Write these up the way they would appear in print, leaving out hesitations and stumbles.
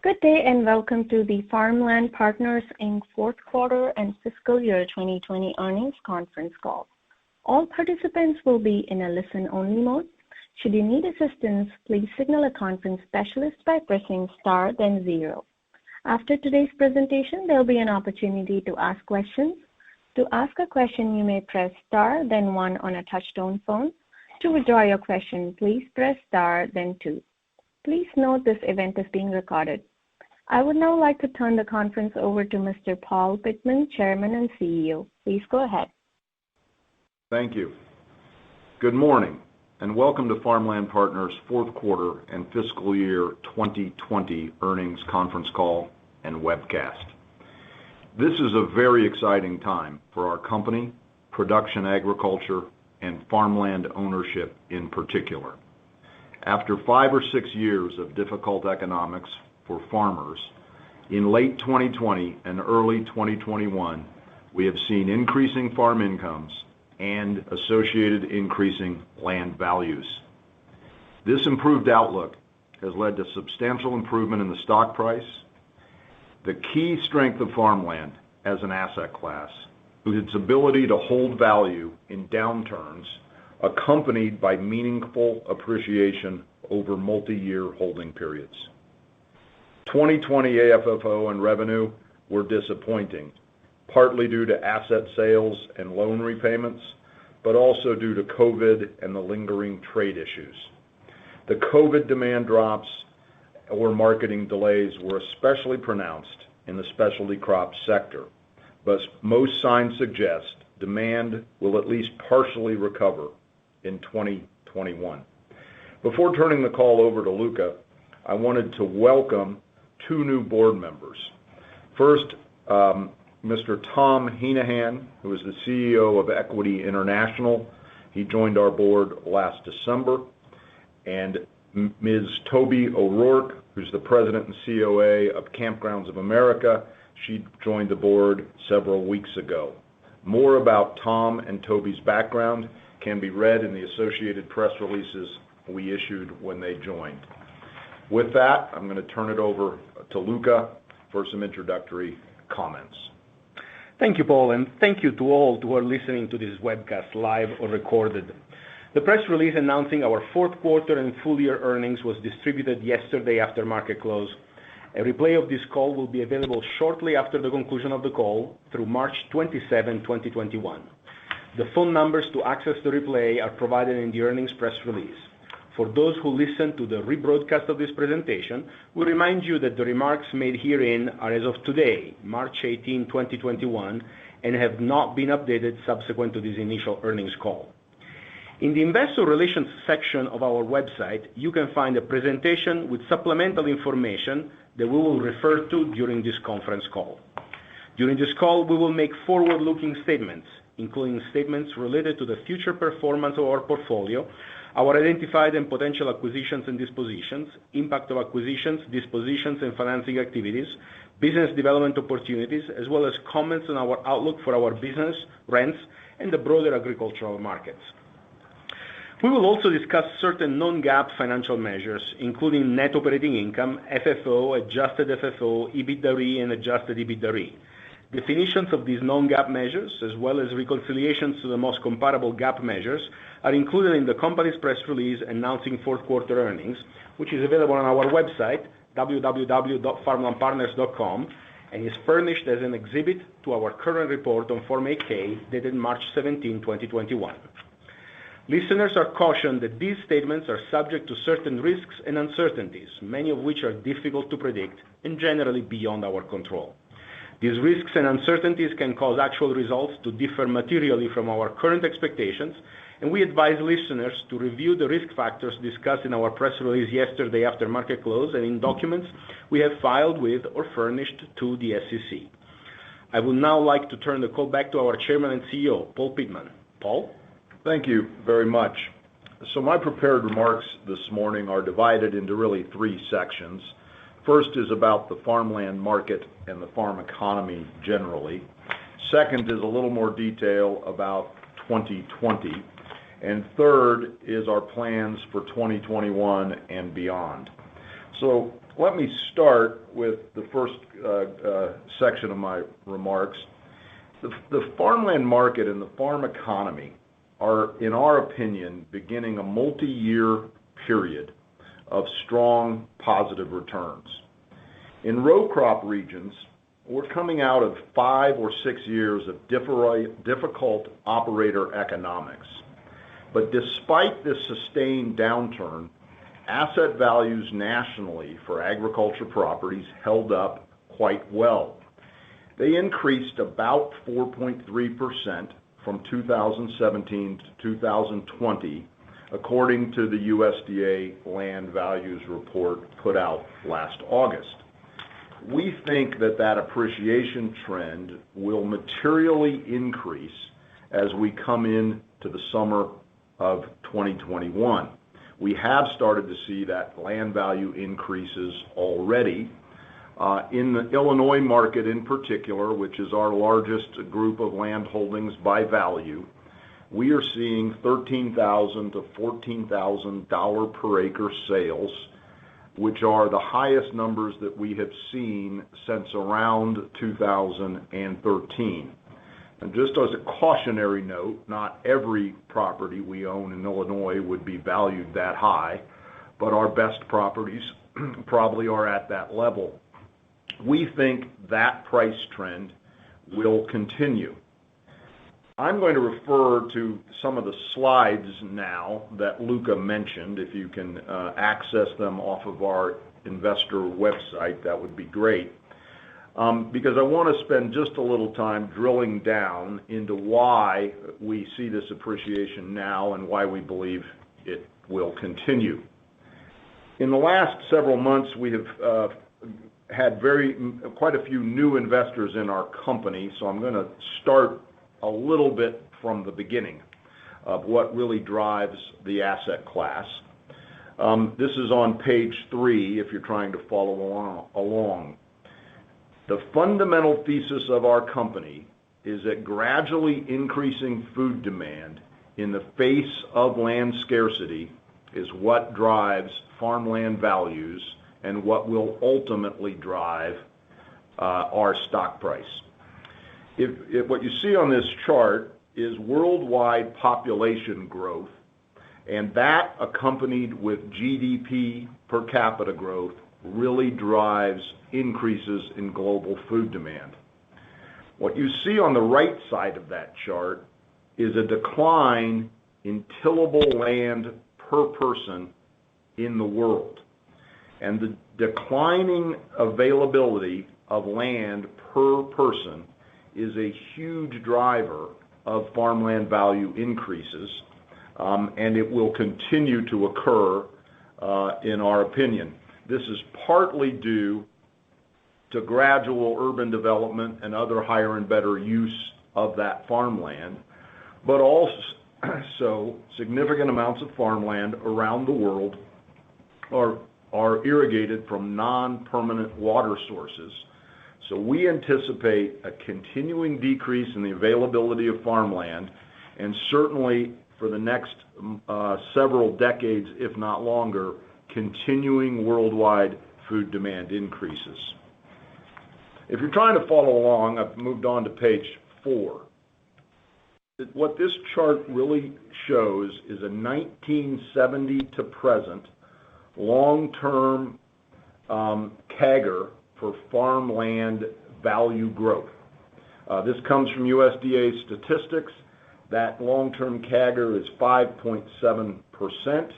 Good day and welcome to the Farmland Partners Inc. Fourth Quarter and Fiscal Year 2020 Earnings Conference Call. All participants will be in a listen-only mode. Should you need assistance, please signal a conference specialist by pressing star then 0. After today's presentation, there will be an opportunity to ask questions. To ask a question, you may press star then 1 on a touch-tone phone. To withdraw your question, please press star then 2. Please note this event is being recorded. I would now like to turn the conference over to Mr. Paul Pittman, Chairman and CEO. Please go ahead. Thank you. Good morning, and welcome to Farmland Partners' Fourth Quarter and Fiscal Year 2020 Earnings Conference Call and Webcast. This is a very exciting time for our company, production agriculture, and farmland ownership in particular. After 5 or 6 years of difficult economics for farmers, in late 2020 and early 2021, we have seen increasing farm incomes and associated increasing land values. This improved outlook has led to substantial improvement in the stock price. The key strength of farmland as an asset class is its ability to hold value in downturns, accompanied by meaningful appreciation over multi-year holding periods. 2020 AFFO and revenue were disappointing, partly due to asset sales and loan repayments, but also due to COVID and the lingering trade issues. The COVID demand drops or marketing delays were especially pronounced in the specialty crops sector, but most signs suggest demand will at least partially recover in 2021. Before turning the call over to Luca, I wanted to welcome 2 new board members. First, Mr. Tom Heenahan, who is the CEO of Equity International. He joined our board last December. And Ms. Toby O'Rourke, who's the president and COA of Campgrounds of America. She joined the board several weeks ago. More about Tom and Toby's background can be read in the associated press releases we issued when they joined. With that, I'm going to turn it over to Luca for some introductory comments. Thank you, Paul, and thank you to all who are listening to this webcast live or recorded. The press release announcing our fourth quarter and full year earnings was distributed yesterday after market close. A replay of this call will be available shortly after the conclusion of the call through March 27, 2021. The phone numbers to access the replay are provided in the earnings press release. For those who listen to the rebroadcast of this presentation, we remind you that the remarks made herein are as of today, March 18, 2021, and have not been updated subsequent to this initial earnings call. In the Investor Relations section of our website, you can find a presentation with supplemental information that we will refer to during this conference call. During this call, we will make forward-looking statements, including statements related to the future performance of our portfolio, our identified and potential acquisitions and dispositions, impact of acquisitions, dispositions, and financing activities, business development opportunities, as well as comments on our outlook for our business, rents, and the broader agricultural markets. We will also discuss certain non-GAAP financial measures, including net operating income, FFO, adjusted FFO, EBITDAre, and adjusted EBITDAre. Definitions of these non-GAAP measures, as well as reconciliations to the most comparable GAAP measures, are included in the company's press release announcing fourth quarter earnings, which is available on our website, www.farmlandpartners.com, and is furnished as an exhibit to our current report on Form 8-K dated March 17, 2021. Listeners are cautioned that these statements are subject to certain risks and uncertainties, many of which are difficult to predict and generally beyond our control. These risks and uncertainties can cause actual results to differ materially from our current expectations, and we advise listeners to review the risk factors discussed in our press release yesterday after market close and in documents we have filed with or furnished to the SEC. I would now like to turn the call back to our Chairman and CEO, Paul Pittman. Paul? Thank you very much. So my prepared remarks this morning are divided into really 3 sections. First is about the farmland market and the farm economy generally. Second is a little more detail about 2020. And third is our plans for 2021 and beyond. So Let me start with the first section of my remarks. The farmland market and the farm economy are, in our opinion, beginning a multi-year period of strong positive returns. In row crop regions, we're coming out of 5 or 6 years of difficult operator economics. But despite this sustained downturn, asset values nationally for agriculture properties held up quite well. They increased about 4.3% from 2017 to 2020, according to the USDA Land Values Report put out last August. We think that appreciation trend will materially increase as we come into the summer of 2021. We have started to see that land value increases already. In the Illinois market in particular, which is our largest group of land holdings by value, we are seeing $13,000 to $14,000 per acre sales, which are the highest numbers that we have seen since around 2013. And just as a cautionary note, not every property we own in Illinois would be valued that high, but our best properties probably are at that level. We think that price trend will continue. I'm going to refer to some of the slides now that Luca mentioned. If you can access them off of our investor website, that would be great. Because I want to spend just a little time drilling down into why we see this appreciation now and why we believe it will continue. In the last several months, we have had quite a few new investors in our company, so I'm going to start a little bit from the beginning of what really drives the asset class. This is on page 3 if you're trying to follow along. The fundamental thesis of our company is that gradually increasing food demand in the face of land scarcity is what drives farmland values and what will ultimately drive our stock price. If what you see on this chart is worldwide population growth, and that accompanied with GDP per capita growth really drives increases in global food demand. What you see on the right side of that chart is a decline in tillable land per person in the world. And the declining availability of land per person is a huge driver of farmland value increases, and it will continue to occur, in our opinion. This is partly due to gradual urban development and other higher and better use of that farmland, but also significant amounts of farmland around the world are irrigated from non-permanent water sources. So we anticipate a continuing decrease in the availability of farmland, and certainly for the next several decades, if not longer, continuing worldwide food demand increases. If you're trying to follow along, I've moved on to page 4. What this chart really shows is a 1970 to present long-term CAGR for farmland value growth. This comes from USDA statistics. That long-term CAGR is 5.7%.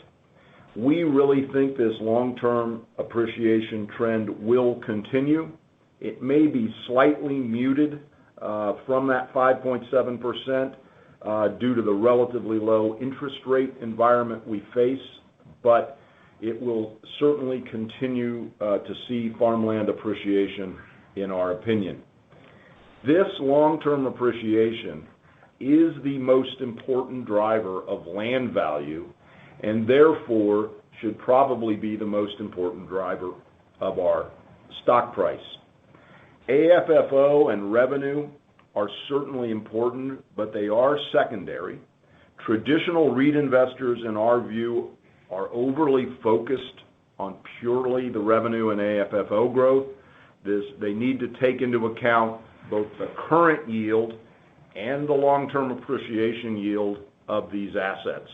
We really think this long-term appreciation trend will continue. It may be slightly muted from that 5.7% due to the relatively low interest rate environment we face, but it will certainly continue to see farmland appreciation, in our opinion. This long-term appreciation is the most important driver of land value and therefore should probably be the most important driver of our stock price. AFFO and revenue are certainly important, but they are secondary. Traditional REIT investors, in our view, are overly focused on purely the revenue and AFFO growth. They need to take into account both the current yield and the long-term appreciation yield of these assets.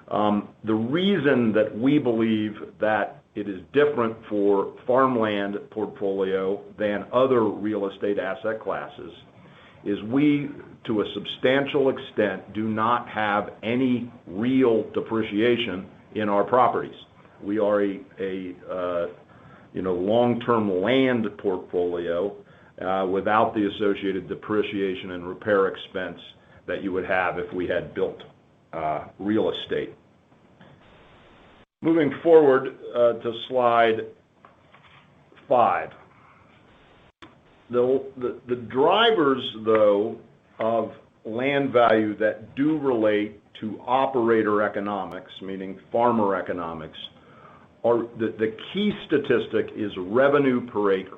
The reason that we believe that it is different for farmland portfolio than other real estate asset classes is we, to a substantial extent, do not have any real depreciation in our properties. We are a long-term land portfolio without the associated depreciation and repair expense that you would have if we had built real estate. Moving forward to slide 5. The drivers, though, of land value that do relate to operator economics, meaning farmer economics, are the key statistic is revenue per acre.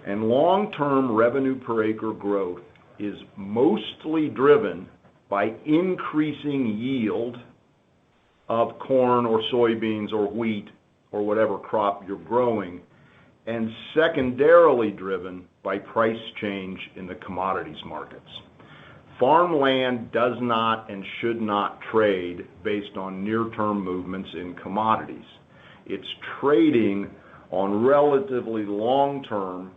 And long-term revenue per acre growth is mostly driven by increasing yield of corn or soybeans or wheat or whatever crop you're growing, and secondarily driven by price change in the commodities markets. Farmland does not and should not trade based on near-term movements in commodities. It's trading on relatively long-term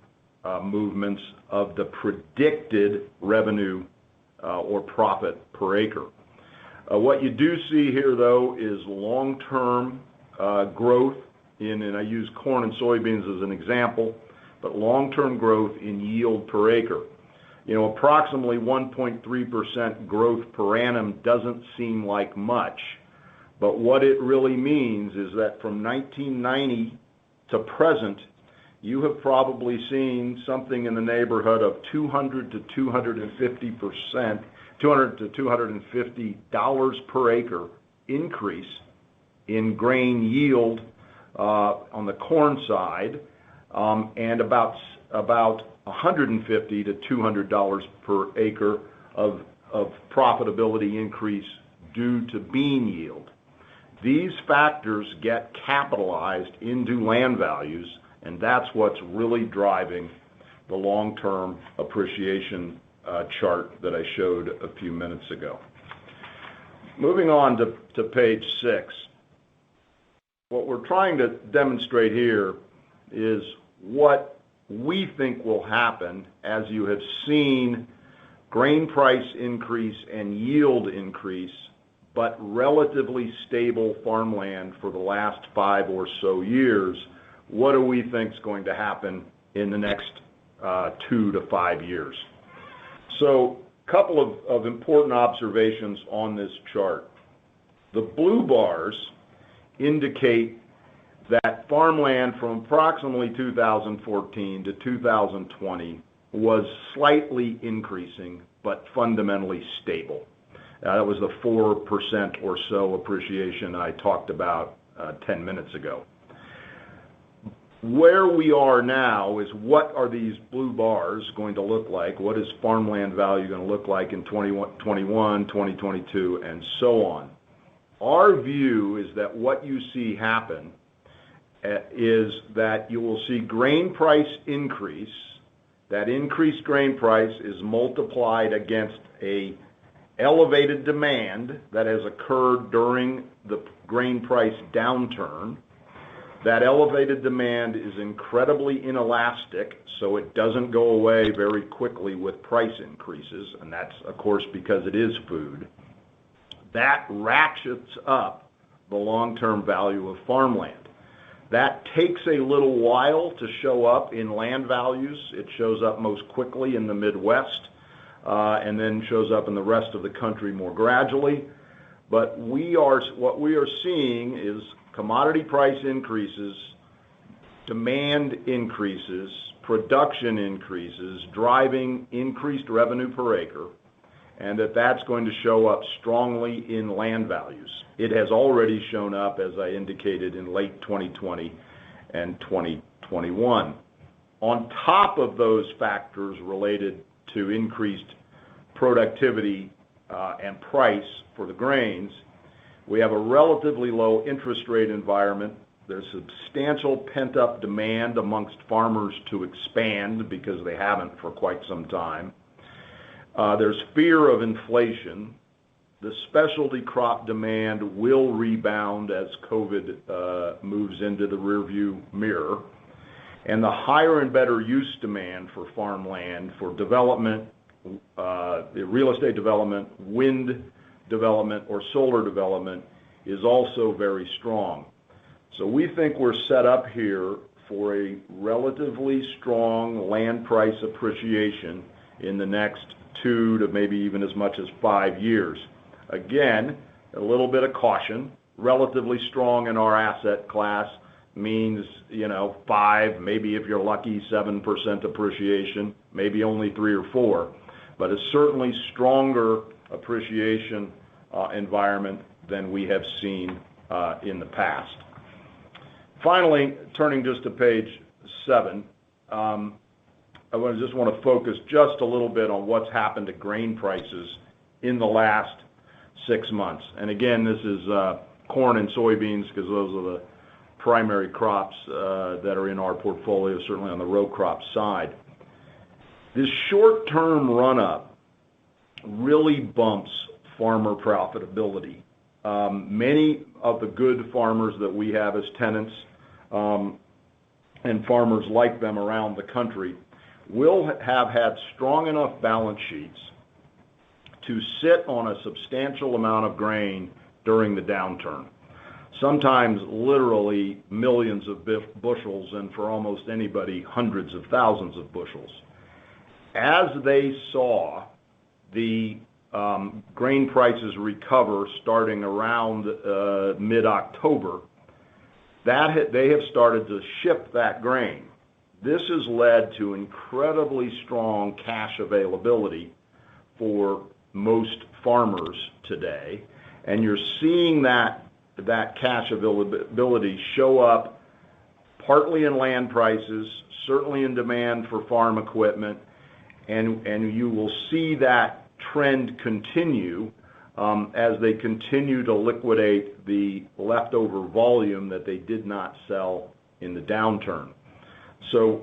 movements of the predicted revenue or profit per acre. What you do see here, though, is long-term growth and I use corn and soybeans as an example, but long-term growth in yield per acre. Approximately 1.3% growth per annum doesn't seem like much, but what it really means is that from 1990 to present, you have probably seen something in the neighborhood of 200 to 250%, $200 to $250 per acre increase in grain yield on the corn side, and about $150 to $200 per acre of profitability increase due to bean yield. These factors get capitalized into land values, and that's what's really driving the long-term appreciation chart that I showed a few minutes ago. Moving on to page 6. What we're trying to demonstrate here is what we think will happen as you have seen grain price increase and yield increase, but relatively stable farmland for the last 5 or so years. What do we think is going to happen in the next 2 to 5 years? So, a couple of important observations on this chart. The blue bars indicate that farmland from approximately 2014 to 2020 was slightly increasing, but fundamentally stable. That was the 4% or so appreciation I talked about 10 minutes ago. Where we are now is what are these blue bars going to look like? What is farmland value going to look like in 2021, 2022, and so on? Our view is that what you see happen is that you will see grain price increase. That increased grain price is multiplied against a elevated demand that has occurred during the grain price downturn. That elevated demand is incredibly inelastic, so it doesn't go away very quickly with price increases, and that's, of course, because it is food. That ratchets up the long-term value of farmland. That takes a little while to show up in land values. It shows up most quickly in the Midwest, and then shows up in the rest of the country more gradually. But what we are seeing is commodity price increases, demand increases, production increases, driving increased revenue per acre, and that's going to show up strongly in land values. It has already shown up, as I indicated, in late 2020 and 2021. On top of those factors related to increased productivity and price for the grains, we have a relatively low interest rate environment There's substantial pent-up demand amongst farmers to expand because they haven't for quite some time. There's fear of inflation. The specialty crop demand will rebound as COVID moves into the rearview mirror. And the higher and better use demand for farmland, for development, real estate development, wind development, or solar development is also very strong. So we think we're set up here for a relatively strong land price appreciation in the next 2 to maybe even as much as 5 years. Again, a little bit of caution. Relatively strong in our asset class means, 5, maybe if you're lucky, 7% appreciation, maybe only 3 or 4, but a certainly stronger appreciation environment than we have seen in the past. Finally, turning just to page 7, I just want to focus just a little bit on what's happened to grain prices in the last 6 months. And again, this is corn and soybeans because those are the primary crops that are in our portfolio, certainly on the row crop side. This short-term run-up really bumps farmer profitability. Many of the good farmers that we have as tenants and farmers like them around the country will have had strong enough balance sheets to sit on a substantial amount of grain during the downturn. Sometimes literally millions of bushels, and for almost anybody, hundreds of thousands of bushels. As they saw the grain prices recover starting around mid-October, they have started to ship that grain. This has led to incredibly strong cash availability for most farmers today, and you're seeing that cash availability show up partly in land prices, certainly in demand for farm equipment, and you will see that trend continue as they continue to liquidate the leftover volume that they did not sell in the downturn. So,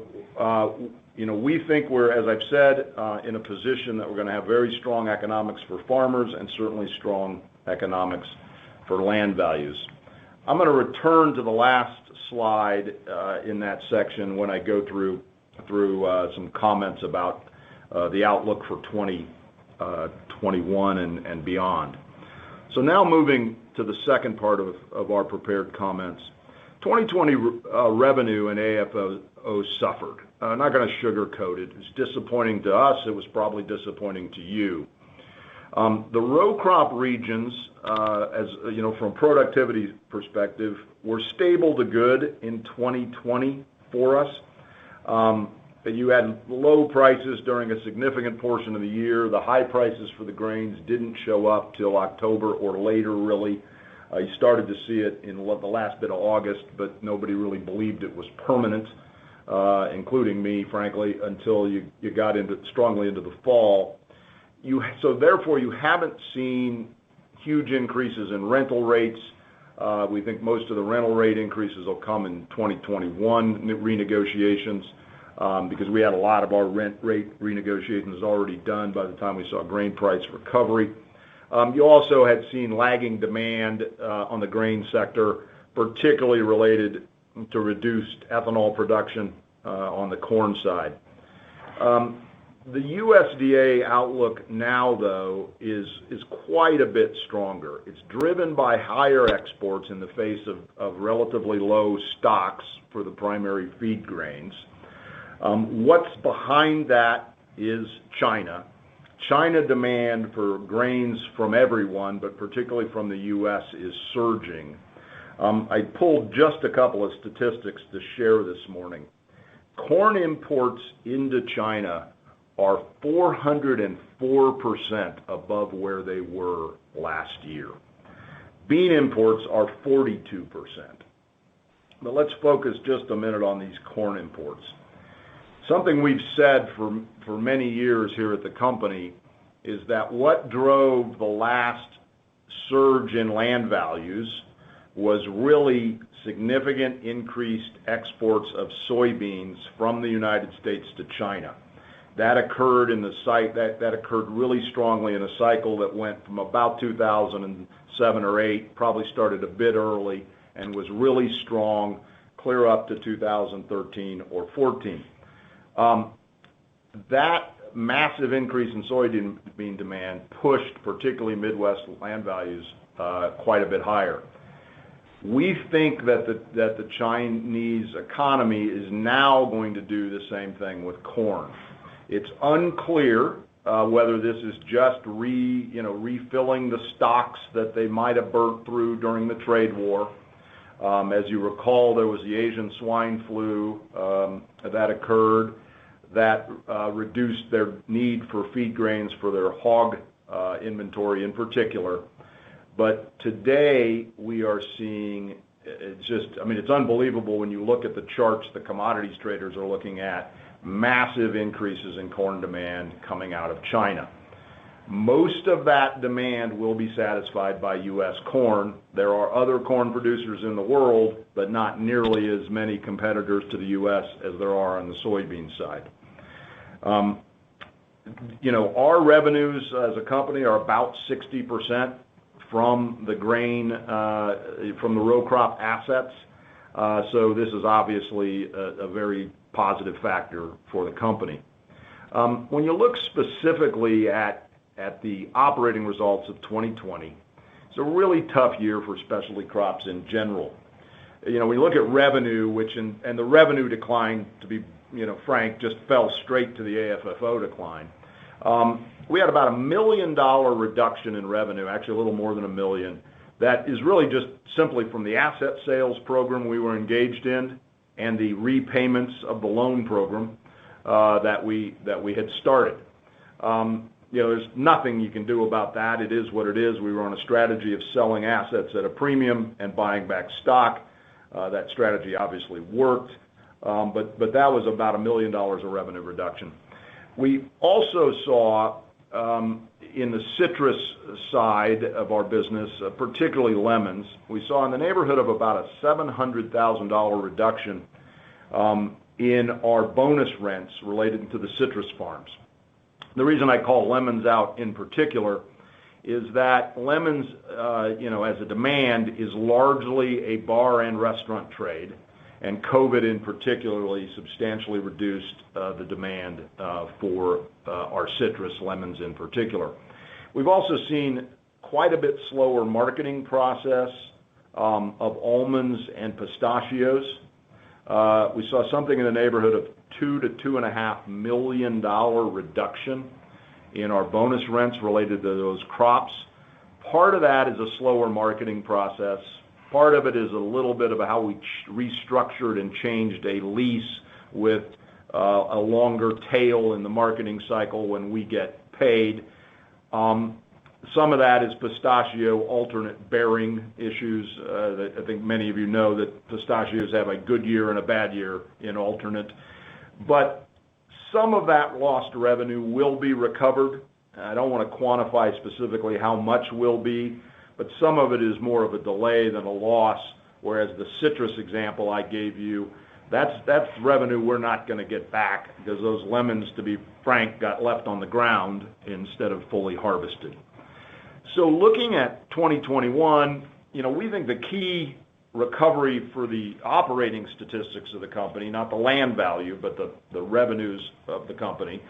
we think we're, as I've said, in a position that we're going to have very strong economics for farmers and certainly strong economics for land values. I'm going to return to the last slide in that section when I go through some comments about the outlook for 2021 and beyond. So now moving to the second part of our prepared comments. 2020 revenue and AFO suffered. I'm not going to sugarcoat it. It's disappointing to us. It was probably disappointing to you. The row crop regions, from a productivity perspective, were stable to good in 2020 for us. You had low prices during a significant portion of the year. The high prices for the grains didn't show up till October or later, really. You started to see it in the last bit of August, but nobody really believed it was permanent, including me, frankly, until you got strongly into the fall. So therefore, you haven't seen huge increases in rental rates. We think most of the rental rate increases will come in 2021 renegotiations because we had a lot of our rent rate renegotiations already done by the time we saw grain price recovery. You also had seen lagging demand on the grain sector, particularly related to reduced ethanol production on the corn side. The USDA outlook now, though, is quite a bit stronger. It's driven by higher exports in the face of relatively low stocks for the primary feed grains. What's behind that is China. China demand for grains from everyone, but particularly from the U.S., is surging. I pulled just a couple of statistics to share this morning. Corn imports into China are 404% above where they were last year. Bean imports are 42%. But let's focus just a minute on these corn imports. Something we've said for many years here at the company is that what drove the last surge in land values was really significant increased exports of soybeans from the United States to China. That occurred that occurred really strongly in a cycle that went from about 2007 or 8, probably started a bit early, and was really strong clear up to 2013 or 14. That massive increase in soybean demand pushed particularly Midwest land values quite a bit higher. We think that the Chinese economy is now going to do the same thing with corn. It's unclear whether this is just refilling the stocks that they might have burnt through during the trade war. As you recall, there was the Asian swine flu that occurred that reduced their need for feed grains for their hog inventory in particular. But today we are seeing, it's unbelievable when you look at the charts the commodities traders are looking at, massive increases in corn demand coming out of China. Most of that demand will be satisfied by U.S. corn. There are other corn producers in the world, but not nearly as many competitors to the U.S. as there are on the soybean side. Our revenues as a company are about 60% from the grain, from the row crop assets. So this is obviously a very positive factor for the company. When you look specifically at the operating results of 2020, it's a really tough year for specialty crops in general. When you look at revenue, and the revenue decline, to be frank, just fell straight to the AFFO decline. We had about $1 million reduction in revenue, actually a little more than $1 million. That is really just simply from the asset sales program we were engaged in and the repayments of the loan program that we had started. There's nothing you can do about that. It is what it is. We were on a strategy of selling assets at a premium and buying back stock. That strategy obviously worked, but that was about $1 million of revenue reduction. We also saw in the citrus side of our business, particularly lemons, we saw in the neighborhood of about a $700,000 reduction in our bonus rents related to the citrus farms. The reason I call lemons out in particular is that lemons, as a demand, is largely a bar and restaurant trade, and COVID in particularly substantially reduced the demand for our citrus, lemons in particular. We've also seen quite a bit slower marketing process of almonds and pistachios. We saw something in the neighborhood of $2 to $2.5 million reduction in our bonus rents related to those crops. Part of that is a slower marketing process. Part of it is a little bit of how we restructured and changed a lease with a longer tail in the marketing cycle when we get paid. Some of that is pistachio alternate bearing issues. I think many of you know that pistachios have a good year and a bad year in alternate. But some of that lost revenue will be recovered. I don't want to quantify specifically how much will be, but some of it is more of a delay than a loss, whereas the citrus example I gave you, that's revenue we're not going to get back because those lemons, to be frank, got left on the ground instead of fully harvested. So looking at 2021, we think the key recovery for the operating statistics of the company, not the land value, but the revenues of the company,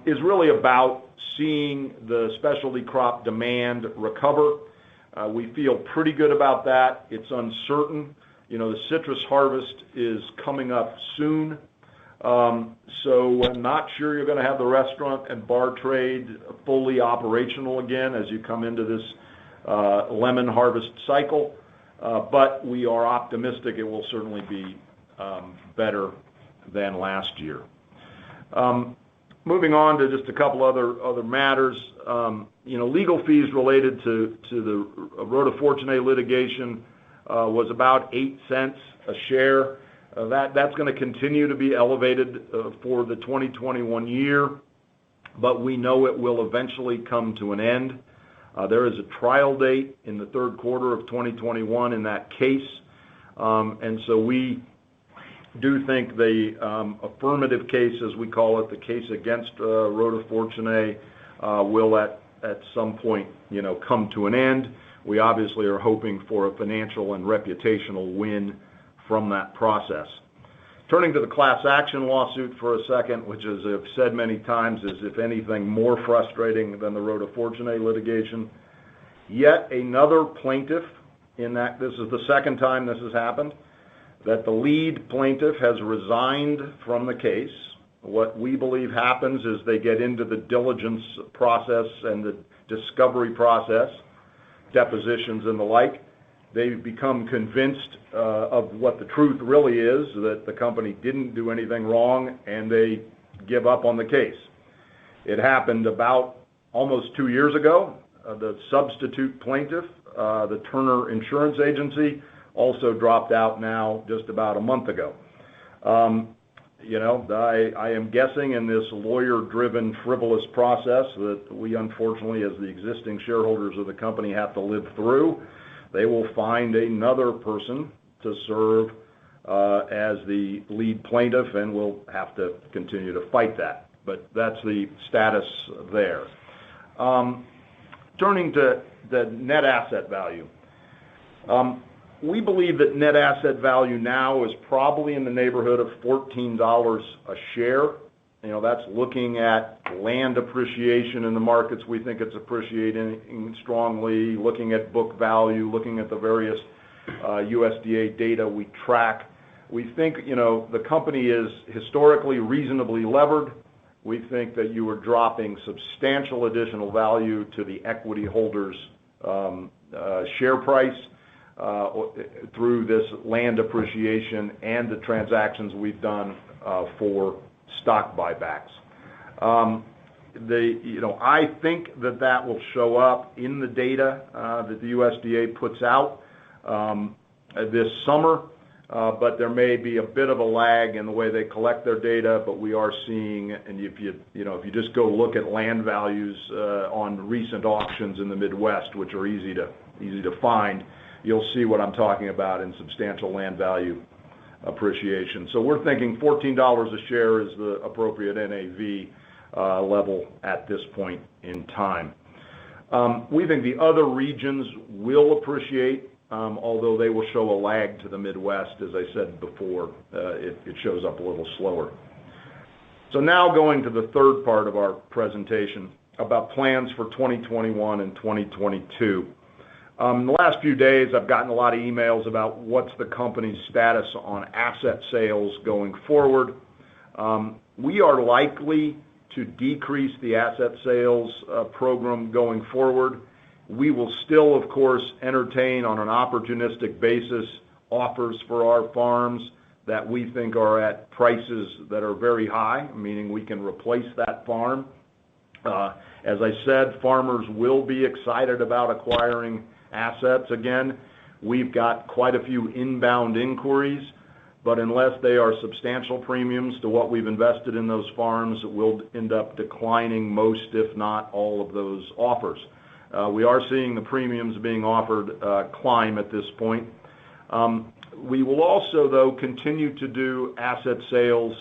is really about seeing the specialty crop demand recover. We feel pretty good about that. It's uncertain. The citrus harvest is coming up soon. So I'm not sure you're going to have the restaurant and bar trade fully operational again as you come into this lemon harvest cycle. But we are optimistic it will certainly be better than last year. Moving on to just a couple other matters. Legal fees related to the Rota Fortunae litigation was about 8 cents a share. That's going to continue to be elevated for the 2021 year, but we know it will eventually come to an end. There is a trial date in the third quarter of 2021 in that case, and so we do think the affirmative case, as we call it, the case against Rota Fortunae, will at some point, come to an end. We obviously are hoping for a financial and reputational win from that process. Turning to the class action lawsuit for a second, which, as I've said many times, is, if anything, more frustrating than the Rota Fortunae litigation. Yet another plaintiff in that, this is the second time this has happened, that the lead plaintiff has resigned from the case. What we believe happens is they get into the diligence process and the discovery process, depositions and the like. They become convinced of what the truth really is, that the company didn't do anything wrong, and they give up on the case. It happened about almost 2 years ago. The substitute plaintiff, the Turner Insurance Agency, also dropped out now just about a month ago. I am guessing in this lawyer-driven, frivolous process that we, unfortunately, as the existing shareholders of the company, have to live through, they will find another person to serve as the lead plaintiff, and we'll have to continue to fight that. But that's the status there. Turning to the net asset value. We believe that net asset value now is probably in the neighborhood of $14 a share. That's looking at land appreciation in the markets. We think it's appreciating strongly, looking at book value, looking at the various USDA data we track. We think, the company is historically reasonably levered. We think that you are dropping substantial additional value to the equity holders' share price through this land appreciation and the transactions we've done for stock buybacks. I think that will show up in the data that the USDA puts out this summer, but there may be a bit of a lag in the way they collect their data. But we are seeing, and if you just go look at land values on recent auctions in the Midwest, which are easy to find, you'll see what I'm talking about in substantial land value appreciation. So we're thinking $14 a share is the appropriate NAV level at this point in time. We think the other regions will appreciate, although they will show a lag to the Midwest. As I said before, it shows up a little slower. So now going to the third part of our presentation about plans for 2021 and 2022. In the last few days, I've gotten a lot of emails about what's the company's status on asset sales going forward. We are likely to decrease the asset sales program going forward. We will still, of course, entertain on an opportunistic basis offers for our farms that we think are at prices that are very high, meaning we can replace that farm. As I said, farmers will be excited about acquiring assets again. We've got quite a few inbound inquiries, but unless they are substantial premiums to what we've invested in those farms, we'll end up declining most, if not all, of those offers. We are seeing the premiums being offered climb at this point. We will also, though, continue to do asset sales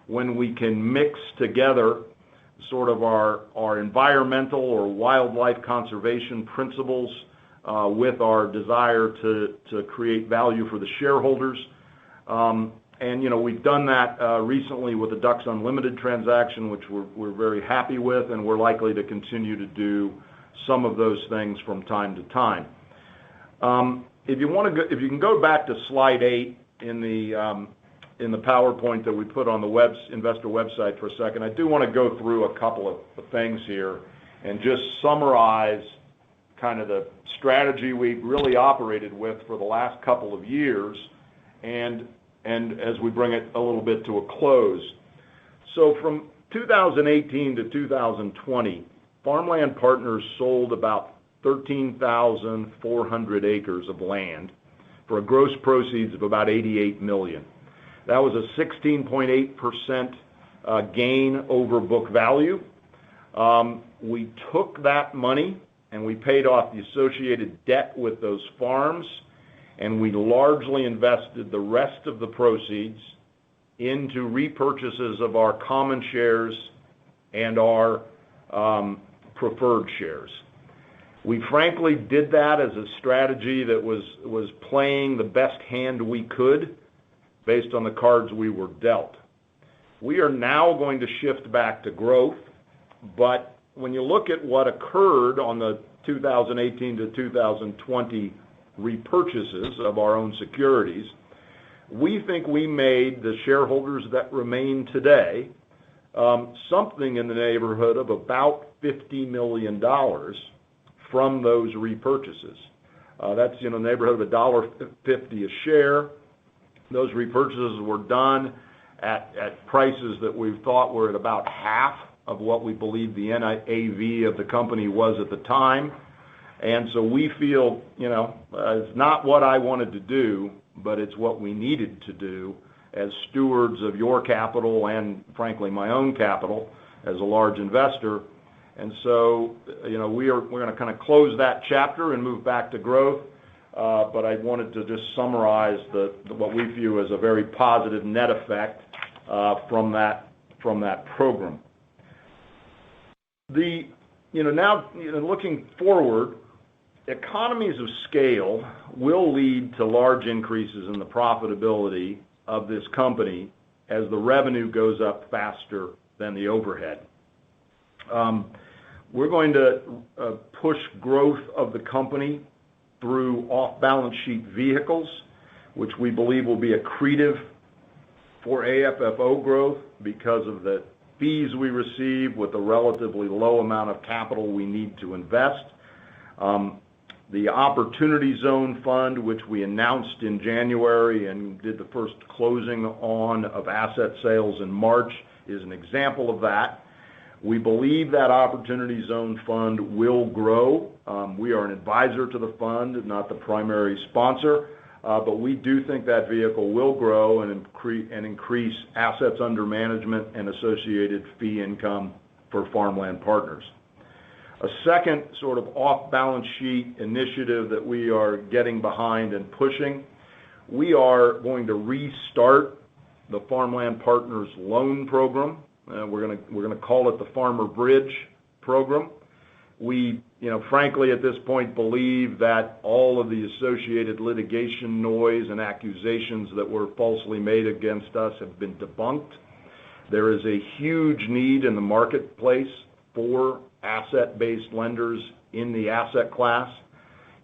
when we can mix together sort of our environmental or wildlife conservation principles with our desire to create value for the shareholders. And we've done that recently with the Ducks Unlimited transaction, which we're very happy with, and we're likely to continue to do some of those things from time to time. If you can go back to slide 8 in the PowerPoint that we put on the investor website for a second, I do want to go through a couple of things here and just summarize kind of the strategy we've really operated with for the last couple of years, and as we bring it a little bit to a close. So from 2018 to 2020, Farmland Partners sold about 13,400 acres of land for a gross proceeds of about $88 million. That was a 16.8% gain over book value. We took that money and we paid off the associated debt with those farms, and we largely invested the rest of the proceeds into repurchases of our common shares and our preferred shares. We frankly did that as a strategy that was playing the best hand we could based on the cards we were dealt. We are now going to shift back to growth, but when you look at what occurred on the 2018 to 2020 repurchases of our own securities, we think we made the shareholders that remain today something in the neighborhood of about $50 million from those repurchases. That's in the neighborhood of $1.50 a share. Those repurchases were done at prices that we thought were at about half of what we believed the NAV of the company was at the time. And so we feel, it's not what I wanted to do, but it's what we needed to do as stewards of your capital and, frankly, my own capital as a large investor. And so, we're going to kind of close that chapter and move back to growth. But I wanted to just summarize what we view as a very positive net effect from that program. Looking forward, economies of scale will lead to large increases in the profitability of this company as the revenue goes up faster than the overhead. We're going to push growth of the company through off-balance sheet vehicles, which we believe will be accretive for AFFO growth because of the fees we receive with the relatively low amount of capital we need to invest. The Opportunity Zone Fund, which we announced in January and did the first closing of asset sales in March, is an example of that. We believe that Opportunity Zone Fund will grow. We are an advisor to the fund, not the primary sponsor, but we do think that vehicle will grow and increase assets under management and associated fee income for Farmland Partners. A second sort of off-balance sheet initiative that we are getting behind and pushing, we are going to restart the Farmland Partners loan program. We're going to call it the Farmer Bridge program. We, frankly, at this point, believe that all of the associated litigation noise and accusations that were falsely made against us have been debunked. There is a huge need in the marketplace for asset-based lenders in the asset class.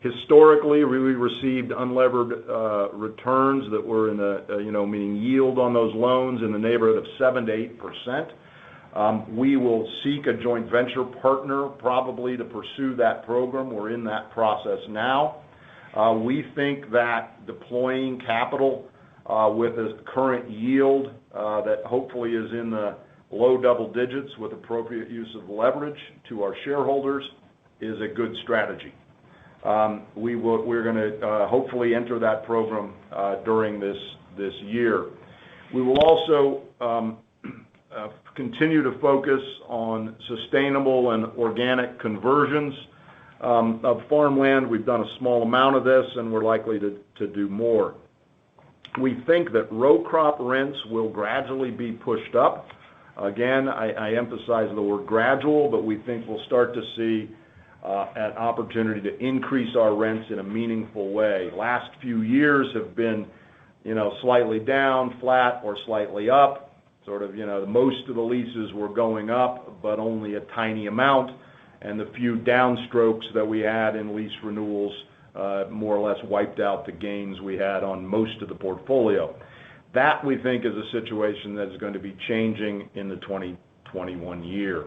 Historically, we received unlevered returns that were in meaning yield on those loans in the neighborhood of 7 to 8%. We will seek a joint venture partner probably to pursue that program. We're in that process now. We think that deploying capital with a current yield that hopefully is in the low double digits with appropriate use of leverage to our shareholders is a good strategy. We're going to hopefully enter that program during this year. We will also continue to focus on sustainable and organic conversions of farmland. We've done a small amount of this, and we're likely to do more. We think that row crop rents will gradually be pushed up. Again, I emphasize the word gradual, but we think we'll start to see an opportunity to increase our rents in a meaningful way. Last few years have been, slightly down, flat, or slightly up. Sort of, most of the leases were going up, but only a tiny amount, and the few downstrokes that we had in lease renewals more or less wiped out the gains we had on most of the portfolio. That, we think, is a situation that is going to be changing in the 2021 year.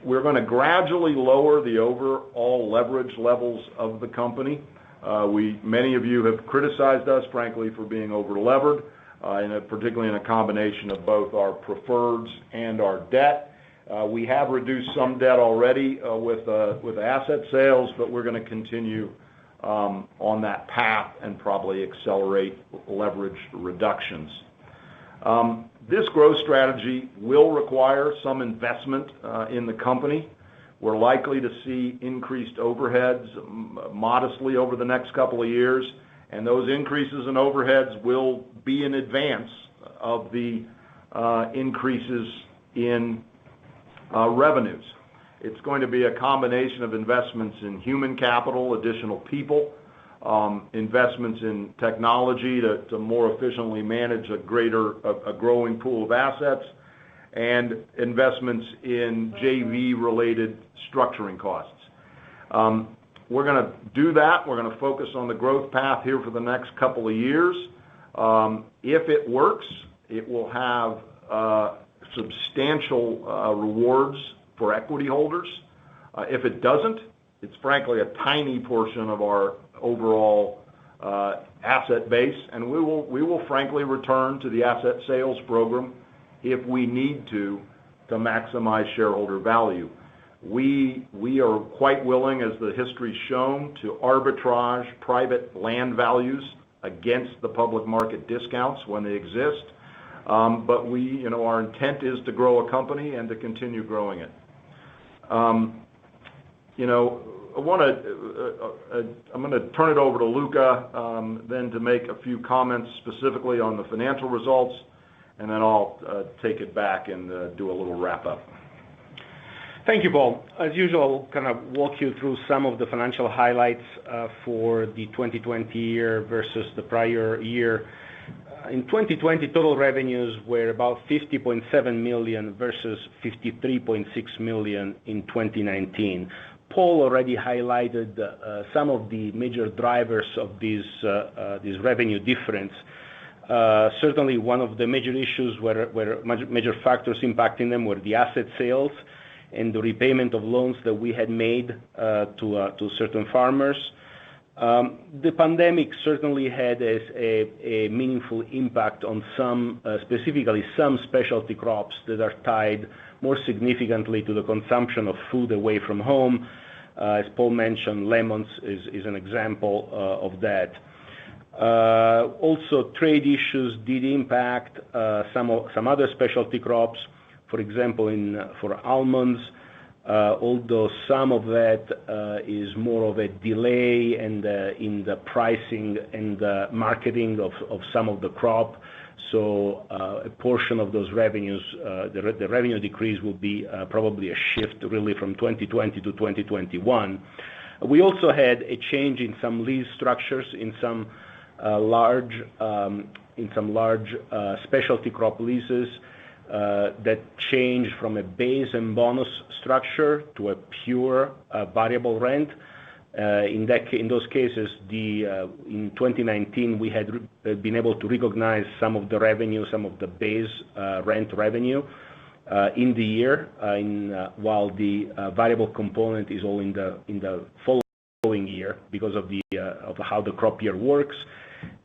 We're going to gradually lower the overall leverage levels of the company. Many of you have criticized us, frankly, for being over-levered, particularly in a combination of both our preferreds and our debt. We have reduced some debt already with asset sales, but we're going to continue on that path and probably accelerate leverage reductions. This growth strategy will require some investment in the company. We're likely to see increased overheads modestly over the next couple of years, and those increases in overheads will be in advance of the increases in revenues. It's going to be a combination of investments in human capital, additional people, investments in technology to more efficiently manage a growing pool of assets, and investments in JV-related structuring costs. We're going to do that. We're going to focus on the growth path here for the next couple of years. If it works, it will have substantial rewards for equity holders. If it doesn't, it's frankly a tiny portion of our overall asset base, and we will frankly return to the asset sales program if we need to maximize shareholder value. We are quite willing, as the history's shown, to arbitrage private land values against the public market discounts when they exist. But our intent is to grow a company and to continue growing it. I'm going to turn it over to Luca, then to make a few comments specifically on the financial results, and then I'll take it back and do a little wrap up. Thank you, Paul. As usual, I'll kind of walk you through some of the financial highlights for the 2020 year versus the prior year. In 2020, total revenues were about $50.7 million versus $53.6 million in 2019. Paul already highlighted some of the major drivers of this revenue difference. Certainly, one of the major issues major factors impacting them were the asset sales and the repayment of loans that we had made to certain farmers. The pandemic certainly had a meaningful impact on specifically some specialty crops that are tied more significantly to the consumption of food away from home. As Paul mentioned, lemons is an example of that. Also, trade issues did impact some other specialty crops, for example, for almonds, although some of that is more of a delay in the pricing and the marketing of some of the crop. So a portion of those revenues, the revenue decrease will be probably a shift really from 2020 to 2021. We also had a change in some lease structures in some large specialty crop leases that changed from a base and bonus structure to a pure variable rent. In those cases, in 2019 we had been able to recognize some of the revenue, some of the base rent revenue in the year, while the variable component is all in the following year because of how the crop year works.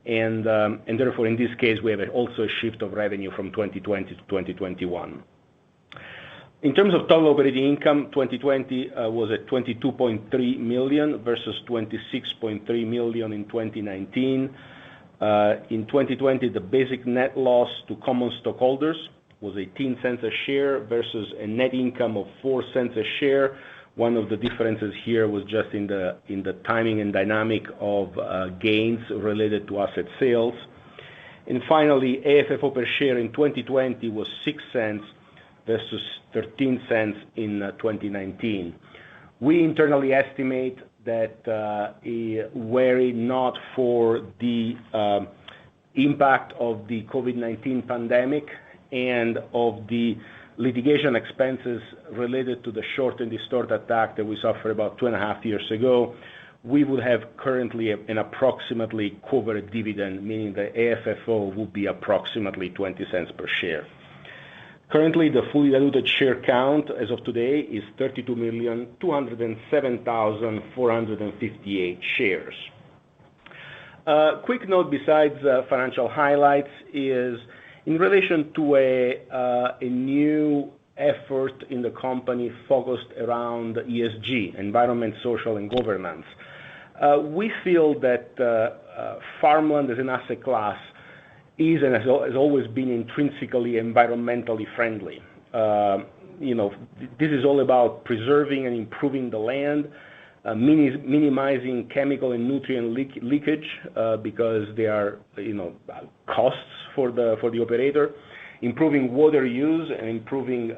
And therefore, in this case, we have also a shift of revenue from 2020 to 2021. In terms of total operating income, 2020 was at $22.3 million versus $26.3 million in 2019. In 2020, the basic net loss to common stockholders was 18 cents a share versus a net income of 4 cents a share. One of the differences here was just in the timing and dynamic of gains related to asset sales. And finally, AFFO per share in 2020 was 6 cents versus 13 cents in 2019. We internally estimate that were it not for the impact of the COVID-19 pandemic and of the litigation expenses related to the short and distort attack that we suffered about 2.5 years ago, we would have currently an approximately covered dividend, meaning the AFFO will be approximately 20 cents per share. Currently, the fully diluted share count as of today is 32,207,458 shares. Quick note besides financial highlights is in relation to a new effort in the company focused around ESG, environment, social, and governance. We feel that farmland as an asset class is and has always been intrinsically environmentally friendly. this is all about preserving and improving the land, minimizing chemical and nutrient leakage because they are, costs for the operator, improving water use and improving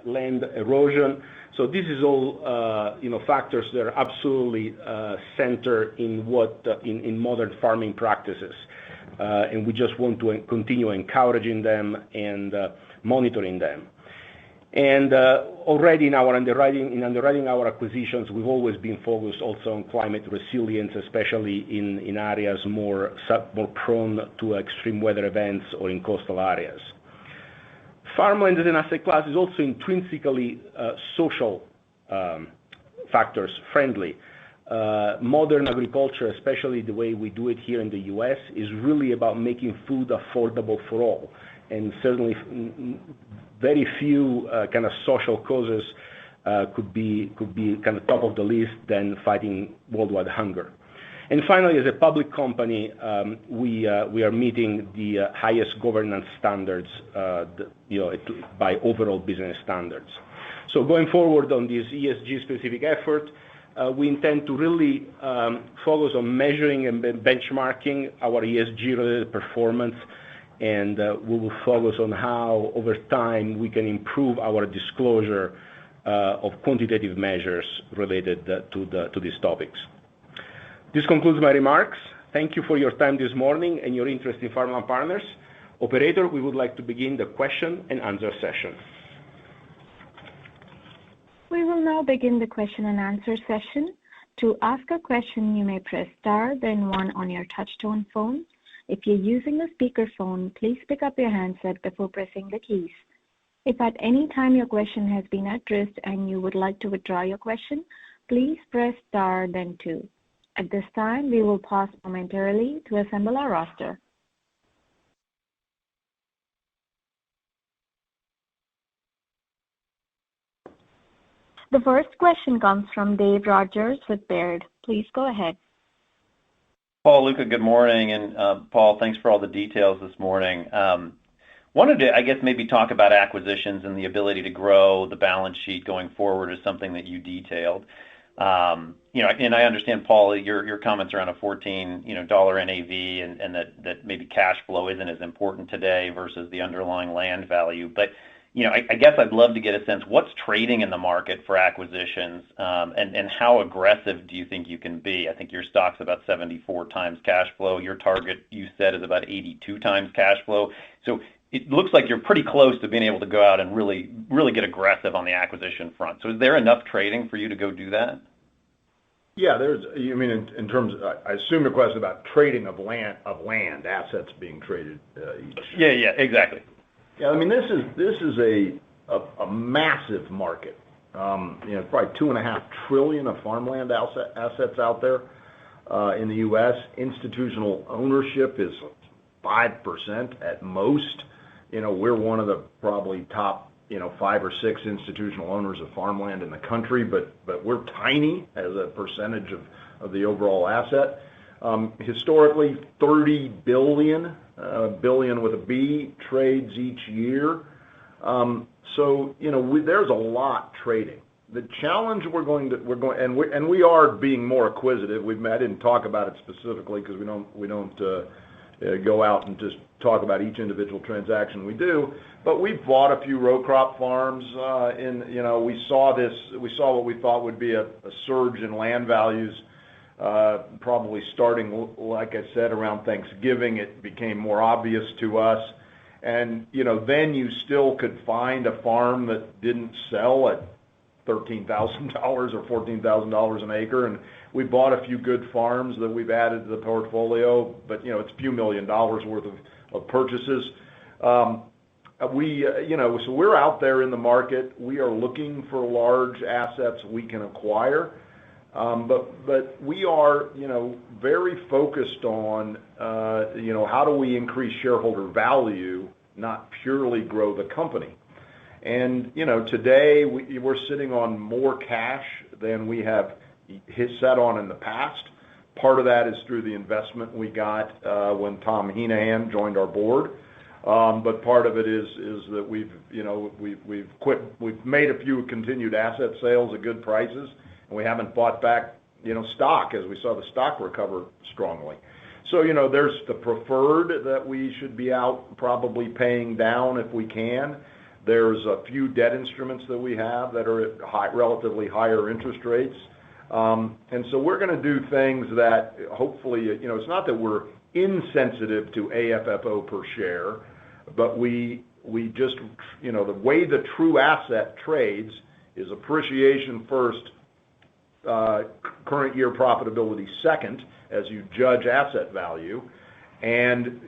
land erosion. So this is all, factors that are absolutely center in modern farming practices, and we just want to continue encouraging them and monitoring them. And already in underwriting our acquisitions, we've always been focused also on climate resilience, especially in areas more prone to extreme weather events or in coastal areas. Farmland as an asset class is also intrinsically social factors friendly. Modern agriculture, especially the way we do it here in the U.S., is really about making food affordable for all, and certainly very few kind of social causes could be kind of top of the list than fighting worldwide hunger. And finally, as a public company, we are meeting the highest governance standards, by overall business standards. So going forward on this ESG specific effort, we intend to really focus on measuring and benchmarking our ESG related performance, and we will focus on how over time we can improve our disclosure of quantitative measures related to these topics. This concludes my remarks. Thank you for your time this morning and your interest in Farmland Partners. Operator, we would like to begin the question and answer session. We will now begin the question and answer session. To ask a question, you may press star, then 1 on your touch-tone phone. If you're using a speakerphone, please pick up your handset before pressing the keys. If at any time your question has been addressed and you would like to withdraw your question, please press star, then 2. At this time, we will pause momentarily to assemble our roster. The first question comes from Dave Rogers with Baird. Please go ahead. Paul, Luca, good morning. And Paul, thanks for all the details this morning. Wanted to, I guess, maybe talk about acquisitions and the ability to grow the balance sheet going forward is something that you detailed. And I understand, Paul, your comments around a $14 NAV and that maybe cash flow isn't as important today versus the underlying land value. But I guess I'd love to get a sense what's trading in the market for acquisitions, and how aggressive do you think you can be? I think your stock's about 74 times cash flow. Your target, you said, is about 82 times cash flow. So it looks like you're pretty close to being able to go out and really get aggressive on the acquisition front. So is there enough trading for you to go do that? Yeah, you mean in terms of, I assume your question about trading of land assets being traded each. Yeah, exactly. Yeah, I mean this is a massive market. Probably $2.5 trillion of farmland assets out there in the U.S. Institutional ownership is 5% at most. We're one of the probably top 5 or 6 institutional owners of farmland in the country, but we're tiny as a percentage of the overall asset. Historically, 30 billion with a B trades each year. So there's a lot trading. The challenge we are being more acquisitive. I didn't talk about it specifically because we don't go out and just talk about each individual transaction we do, but we've bought a few row crop farms. We saw what we thought would be a surge in land values, probably starting, like I said, around Thanksgiving. It became more obvious to us, and then you still could find a farm that didn't sell at $13,000 or $14,000 an acre, and we bought a few good farms that we've added to the portfolio, but it's a few $1 million worth of purchases. So we're out there in the market. We are looking for large assets we can acquire, but we are very focused on how do we increase shareholder value, not purely grow the company. And today we're sitting on more cash than we have sat on in the past. Part of that is through the investment we got when Tom Heenan joined our board. But part of it is that we've made a few continued asset sales at good prices, and we haven't bought back, stock as we saw the stock recover strongly. So, there's the preferred that we should be out probably paying down if we can. There's a few debt instruments that we have that are at relatively higher interest rates. And so we're going to do things that hopefully, it's not that we're insensitive to AFFO per share, but we just, the way the true asset trades is appreciation first, current year profitability second, as you judge asset value. And,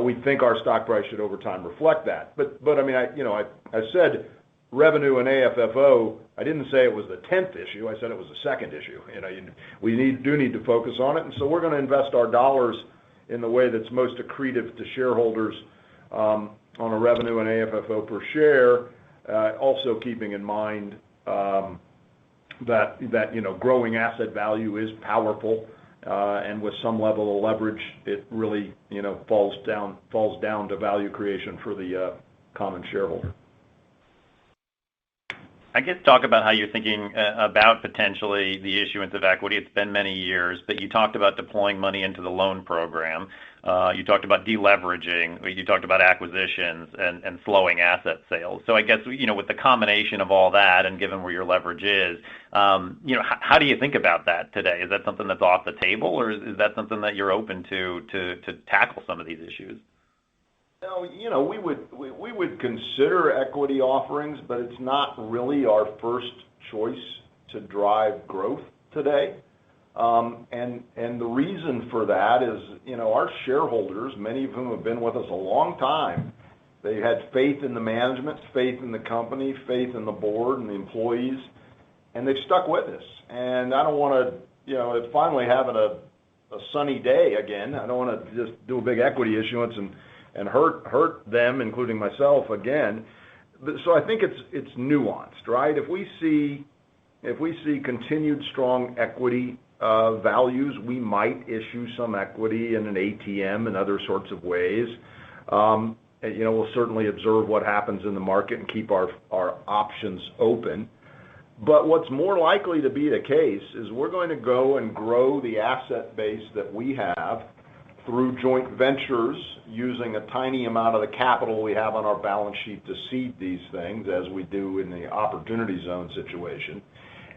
we think our stock price should over time reflect that. But I mean, I said revenue and AFFO, I didn't say it was the 10th issue. I said it was the second issue. We do need to focus on it. And so we're going to invest our dollars in the way that's most accretive to shareholders on a revenue and AFFO per share, also keeping in mind that growing asset value is powerful, and with some level of leverage, it really falls down to value creation for the common shareholder. I guess talk about how you're thinking about potentially the issuance of equity. It's been many years, but you talked about deploying money into the loan program. You talked about deleveraging. You talked about acquisitions and slowing asset sales. So I guess, with the combination of all that and given where your leverage is, how do you think about that today? Is that something that's off the table, or is that something that you're open to tackle some of these issues? No, we would consider equity offerings, but it's not really our first choice to drive growth today. And the reason for that is, our shareholders, many of whom have been with us a long time, they had faith in the management, faith in the company, faith in the board and the employees, and they've stuck with us. And I don't want to, finally having a sunny day again. I don't want to just do a big equity issuance and hurt them, including myself, again. So I think it's nuanced, right? If we see continued strong equity values, we might issue some equity in an ATM and other sorts of ways. We'll certainly observe what happens in the market and keep our options open. But what's more likely to be the case is we're going to go and grow the asset base that we have through joint ventures, using a tiny amount of the capital we have on our balance sheet to seed these things, as we do in the opportunity zone situation.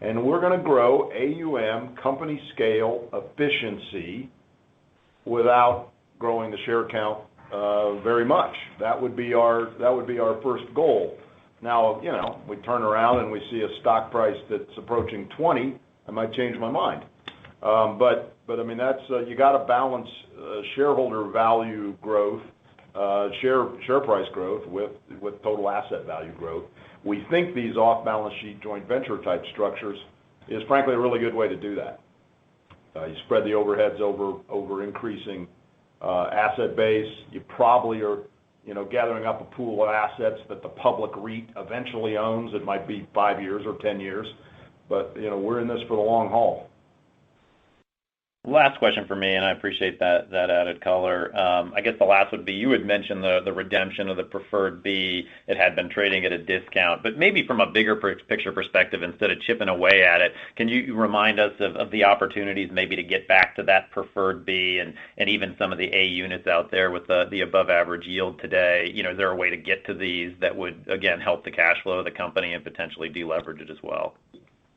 And we're going to grow AUM, company scale, efficiency, without growing the share count very much. That would be our first goal. Now, we turn around and we see a stock price that's approaching 20, I might change my mind. But I mean, that's you got to balance shareholder value growth, share price growth with total asset value growth. We think these off-balance sheet joint venture type structures is frankly a really good way to do that. You spread the overheads over increasing asset base. You probably are gathering up a pool of assets that the public REIT eventually owns. It might be 5 years or 10 years, but we're in this for the long haul. Last question for me, and I appreciate that added color. I guess the last would be, you had mentioned the redemption of the preferred B. It had been trading at a discount, but maybe from a bigger picture perspective, instead of chipping away at it, can you remind us of the opportunities maybe to get back to that preferred B and even some of the A units out there with the above average yield today? Is there a way to get to these that would, again, help the cash flow of the company and potentially deleverage it as well?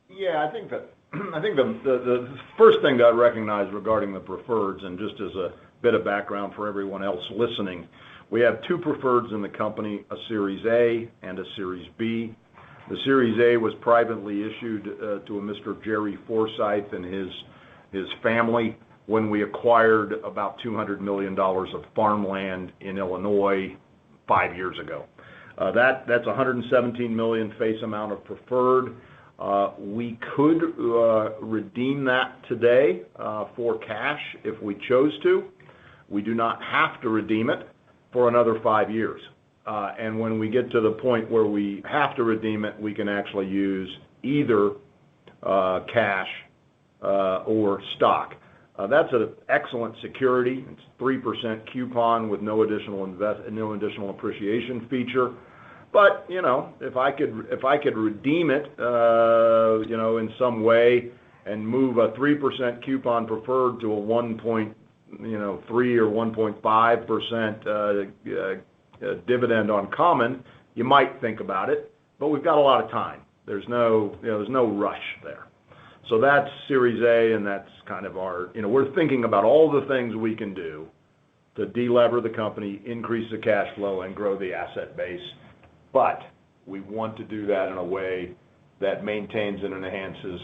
Yeah, I think the first thing to recognize regarding the preferreds, and just as a bit of background for everyone else listening, we have two preferreds in the company, a Series A and a Series B. The Series A was privately issued to a Mr. Jerry Forsyth and his family when we acquired about $200 million of farmland in Illinois 5 years ago. That's $117 million face amount of preferred. We could redeem that today for cash if we chose to. We do not have to redeem it for another 5 years. And when we get to the point where we have to redeem it, we can actually use either cash or stock. That's an excellent security. It's 3% coupon with no additional appreciation feature. But if I could redeem it, in some way and move a 3% coupon preferred to a 1.3 or 1.5% dividend on common, you might think about it. But we've got a lot of time. There's no rush there. So that's Series A, and that's kind of our, we're thinking about all the things we can do to delever the company, increase the cash flow, and grow the asset base. But we want to do that in a way that maintains and enhances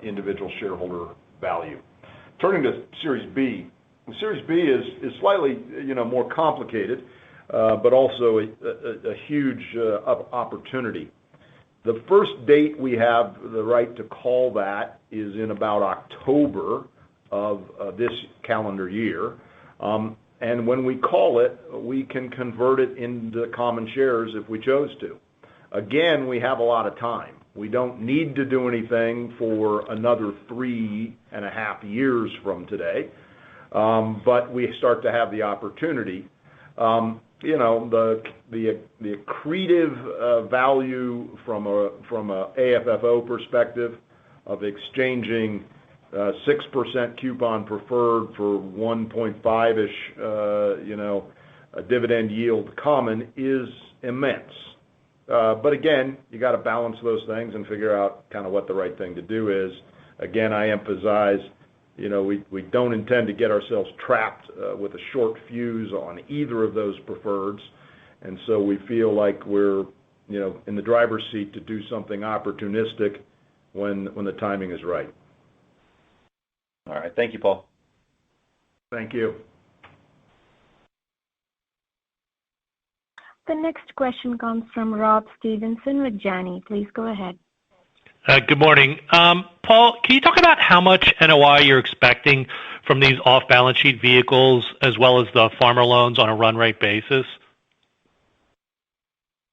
individual shareholder value. Turning to Series B. Series B is slightly, more complicated, but also a huge opportunity. The first date we have the right to call that is in about October of this calendar year. And when we call it, we can convert it into common shares if we chose to. Again, we have a lot of time. We don't need to do anything for another 3.5 years from today, but we start to have the opportunity. The accretive value from a AFFO perspective of exchanging 6% coupon preferred for 1.5-ish, a dividend yield common is immense. But again, you got to balance those things and figure out kind of what the right thing to do is. Again, I emphasize, we don't intend to get ourselves trapped with a short fuse on either of those preferreds, and so we feel like we're, in the driver's seat to do something opportunistic when the timing is right. All right. Thank you, Paul. Thank you. The next question comes from Rob Stevenson with Janney. Please go ahead. Good morning. Paul, can you talk about how much NOI you're expecting from these off-balance sheet vehicles as well as the farmer loans on a run rate basis?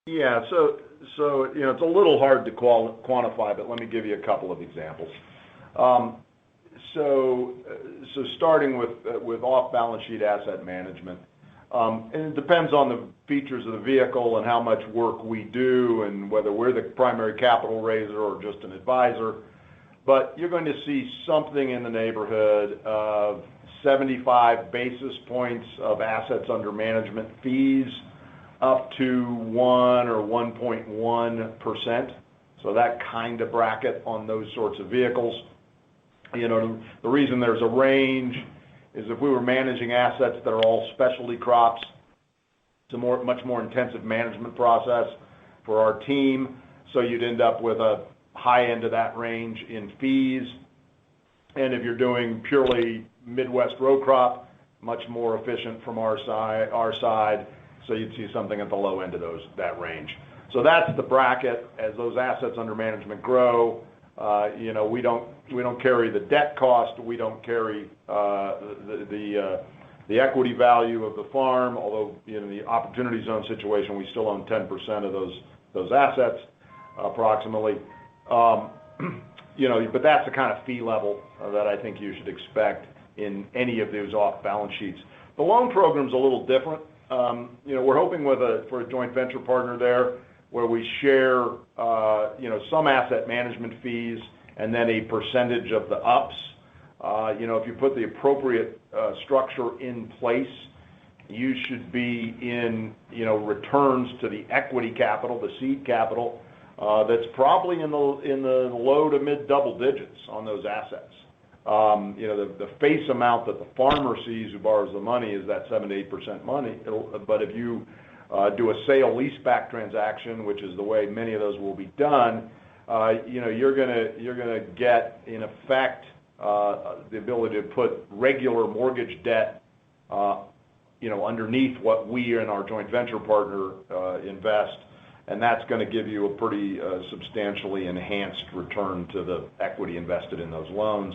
Yeah, so it's a little hard to quantify, but let me give you a couple of examples. So starting with off-balance sheet asset management, and it depends on the features of the vehicle and how much work we do and whether we're the primary capital raiser or just an advisor. But you're going to see something in the neighborhood of 75 basis points of assets under management fees up to 1 or 1.1%. So that kind of bracket on those sorts of vehicles. The reason there's a range is if we were managing assets that are all specialty crops, it's a much more intensive management process for our team. So you'd end up with a high end of that range in fees. And if you're doing purely Midwest row crop, much more efficient from our side. So you'd see something at the low end of that range. So that's the bracket. As those assets under management grow, we don't carry the debt cost. We don't carry the equity value of the farm. Although in the opportunity zone situation, we still own 10% of those assets, approximately. But that's the kind of fee level that I think you should expect in any of those off-balance sheets. The loan program's a little different. We're hoping for a joint venture partner there, where we share, some asset management fees and then a percentage of the ups. If you put the appropriate structure in place, you should be in, returns to the equity capital, the seed capital, that's probably in the low to mid double digits on those assets. The face amount that the farmer sees who borrows the money is that 7 to 8% money. But if you do a sale leaseback transaction, which is the way many of those will be done, you're gonna get, in effect, the ability to put regular mortgage debt, underneath what we and our joint venture partner invest, and that's going to give you a pretty substantially enhanced return to the equity invested in those loans.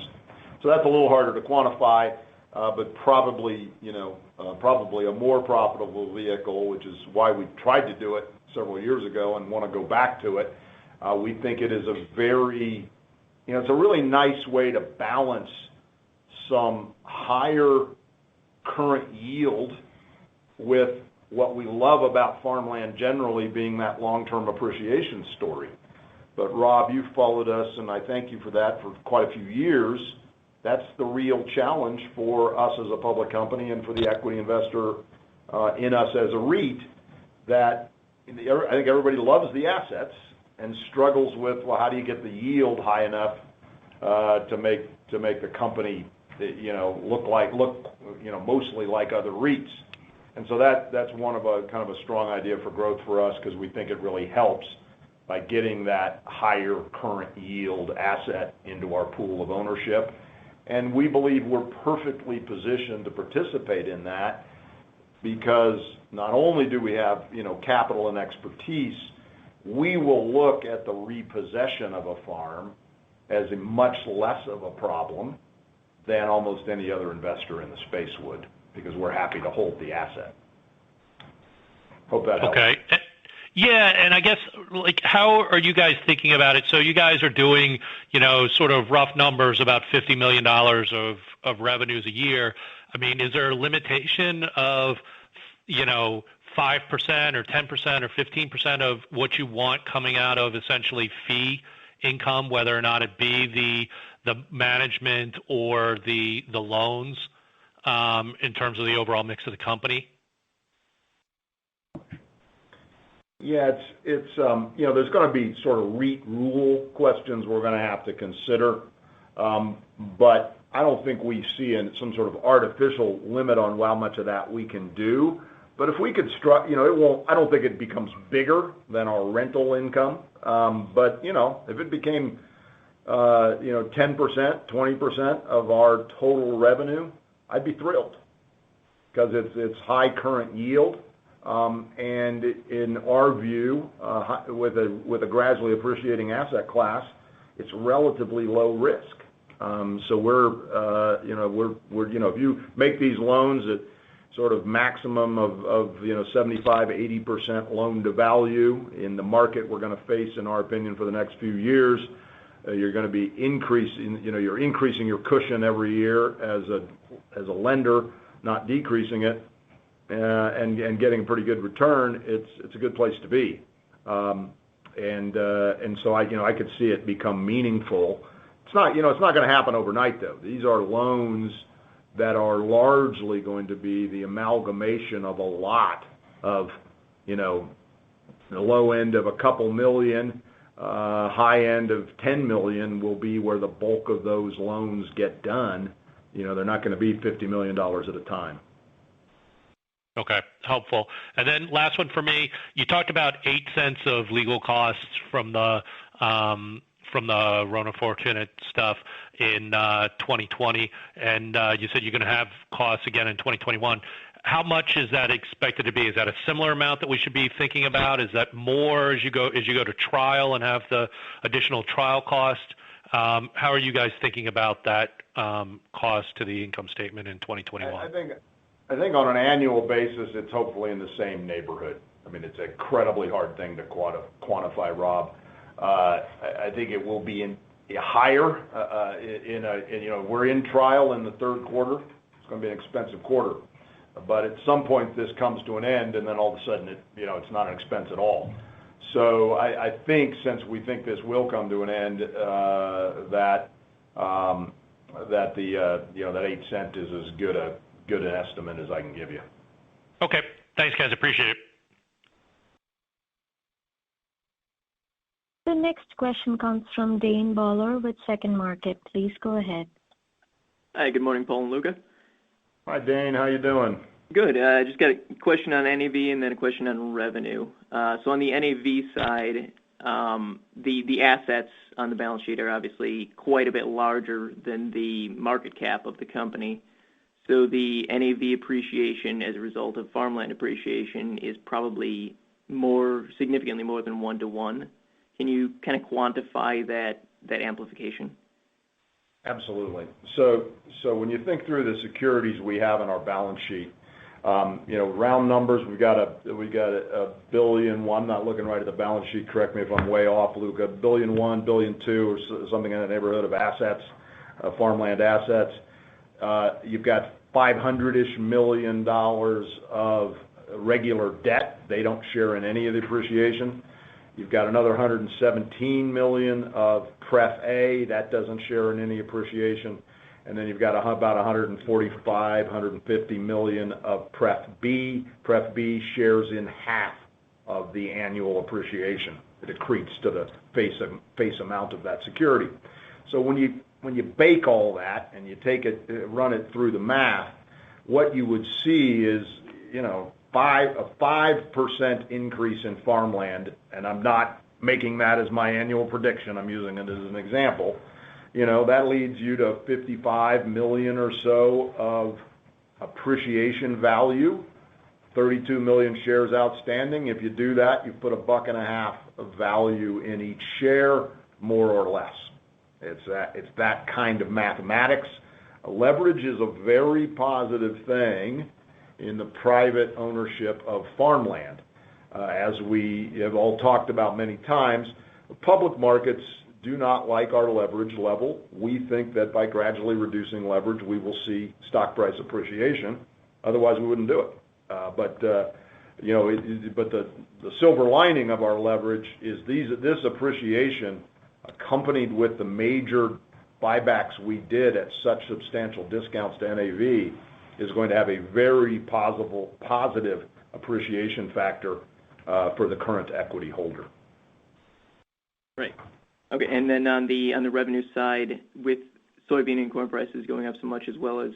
So that's a little harder to quantify, but probably a more profitable vehicle, which is why we tried to do it several years ago and want to go back to it. We think it is a very, it's a really nice way to balance some higher current yield with what we love about farmland generally being that long-term appreciation story. But Rob, you've followed us, and I thank you for that for quite a few years. That's the real challenge for us as a public company and for the equity investor in us as a REIT, that I think everybody loves the assets and struggles with, well, how do you get the yield high enough to make the company, look mostly like other REITs. And so that's one of a kind of a strong idea for growth for us, because we think it really helps by getting that higher current yield asset into our pool of ownership. And we believe we're perfectly positioned to participate in that, because not only do we have, capital and expertise, we will look at the repossession of a farm as a much less of a problem than almost any other investor in the space would, because we're happy to hold the asset. Hope that helps. Okay. Yeah, and I guess, how are you guys thinking about it? So you guys are doing, sort of rough numbers, about $50 million of revenues a year. I mean, is there a limitation of, 5% or 10% or 15% of what you want coming out of essentially fee income, whether or not it be the management or the loans, in terms of the overall mix of the company? Yeah, it's there's going to be sort of REIT rule questions we're going to have to consider, but I don't think we see some sort of artificial limit on how much of that we can do. But if we could it won't. I don't think it becomes bigger than our rental income. But if it became 10%, 20% of our total revenue, I'd be thrilled, because it's high current yield. And in our view, with a gradually appreciating asset class, it's relatively low risk. So we're if you make these loans at sort of maximum of 75-80% loan to value in the market we're going to face, in our opinion, for the next few years, you're going to be increasing. You're increasing your cushion every year as a lender, not decreasing it. And getting a pretty good return. It's a good place to be, and so I could see it become meaningful. It's not going to happen overnight, though. These are loans that are largely going to be the amalgamation of a lot of the low end of a couple million, high end of 10 million will be where the bulk of those loans get done. They're not going to be $50 million at a time. Okay, helpful. And then last one for me, you talked about 8 cents of legal costs from the Rona Fortunate stuff in 2020, and you said you're going to have costs again in 2021. How much is that expected to be? Is that a similar amount that we should be thinking about? Is that more as you go to trial and have the additional trial cost? How are you guys thinking about that cost to the income statement in 2021? I think on an annual basis, it's hopefully in the same neighborhood. I mean, it's an incredibly hard thing to quantify, Rob. I think it will be higher. We're in trial in the third quarter. It's going to be an expensive quarter, but at some point this comes to an end, and then all of a sudden it's not an expense at all. So I think, since we think this will come to an end, that that 8 cent is as good an estimate as I can give you. Okay. Thanks, guys. Appreciate it. The next question comes from Dane Baller with Second Market. Please go ahead. Hi, good morning, Paul and Luca. Hi, Dane. How you doing? Good. I just got a question on NAV and then a question on revenue. So on the NAV side, the assets on the balance sheet are obviously quite a bit larger than the market cap of the company. So the NAV appreciation as a result of farmland appreciation is probably significantly more than 1-to-1. Can you kind of quantify that amplification? Absolutely. So when you think through the securities we have in our balance sheet, round numbers, we got $1.1 billion. Not looking right at the balance sheet. Correct me if I'm way off, Luca. $1.1 billion, $1.2 billion, or something in the neighborhood of assets, farmland assets. You've got $500-ish million of regular debt. They don't share in any of the appreciation. You've got another $117 million of Pref A. That doesn't share in any appreciation. And then you've got about $150 million of Pref B. Pref B shares in half of the annual appreciation. It accretes to the face amount of that security. So when you bake all that and you run it through the math, what you would see is, a 5% increase in farmland, and I'm not making that as my annual prediction. I'm using it as an example. That leads you to 55 million or so of appreciation value, 32 million shares outstanding. If you do that, you put $1.50 of value in each share, more or less. It's that kind of mathematics. Leverage is a very positive thing in the private ownership of farmland. As we have all talked about many times, the public markets do not like our leverage level. We think that by gradually reducing leverage, we will see stock price appreciation. Otherwise, we wouldn't do it. But the silver lining of our leverage is this appreciation, accompanied with the major buybacks we did at such substantial discounts to NAV, is going to have a very positive appreciation factor for the current equity holder. Right. Okay, and then on the revenue side, with soybean and corn prices going up so much, as well as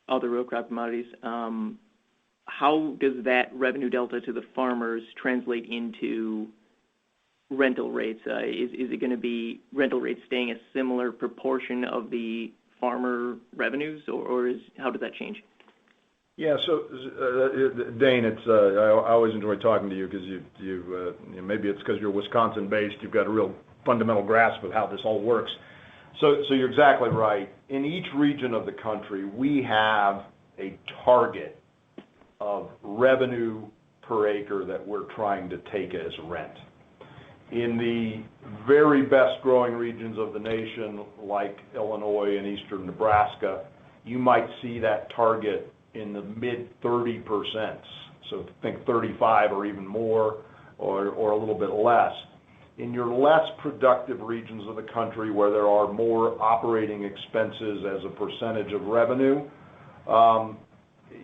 other row crop commodities, how does that revenue delta to the farmers translate into rental rates? Is it going to be rental rates staying a similar proportion of the farmer revenues, or how does that change? Yeah, so Dane, I always enjoy talking to you because maybe it's because you're Wisconsin-based, you've got a real fundamental grasp of how this all works. So you're exactly right. In each region of the country, we have a target of revenue per acre that we're trying to take as rent. In the very best growing regions of the nation, like Illinois and eastern Nebraska, you might see that target in the mid 30%. So think 35 or even more, or a little bit less. In your less productive regions of the country, where there are more operating expenses as a percentage of revenue,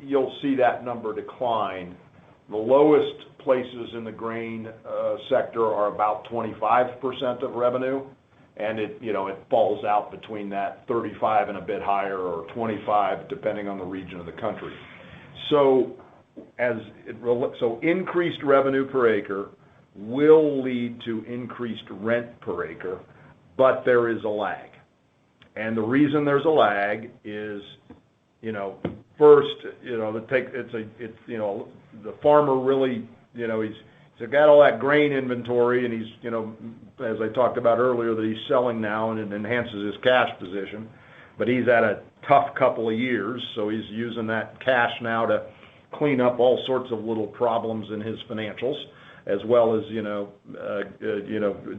you'll see that number decline. The lowest places in the grain sector are about 25% of revenue, and it falls out between that 35 and a bit higher, or 25, depending on the region of the country. So increased revenue per acre will lead to increased rent per acre, but there is a lag. And the reason there's a lag is, first, the farmer really, he's got all that grain inventory, and he's, as I talked about earlier, that he's selling now, and it enhances his cash position. But he's had a tough couple of years, so he's using that cash now to clean up all sorts of little problems in his financials, as well as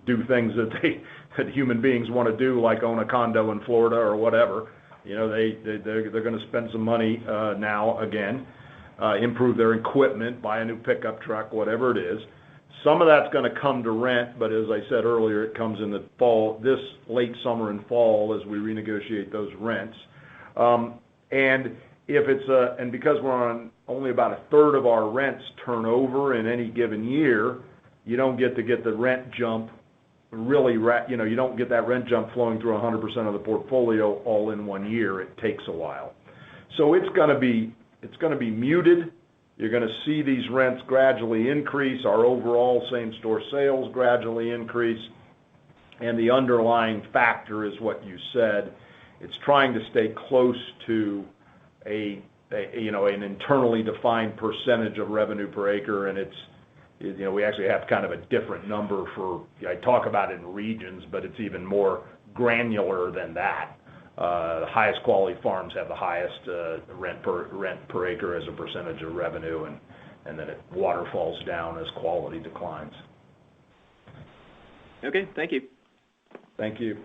do things that human beings want to do, like own a condo in Florida or whatever. They're going to spend some money now again, improve their equipment, buy a new pickup truck, whatever it is. Some of that's going to come to rent, but as I said earlier, it comes in the fall, this late summer and fall, as we renegotiate those rents. And because we're on only about a third of our rents turn over in any given year, you don't get the rent jump you don't get that rent jump flowing through 100% of the portfolio all in 1 year. It takes a while. So it's going to be muted. You're going to see these rents gradually increase, our overall same-store sales gradually increase, and the underlying factor is what you said. It's trying to stay close to an internally defined percentage of revenue per acre, and we actually have kind of a different number I talk about it in regions, but it's even more granular than that. The highest quality farms have the highest rent per acre as a percentage of revenue, and then it waterfalls down as quality declines. Okay, thank you. Thank you.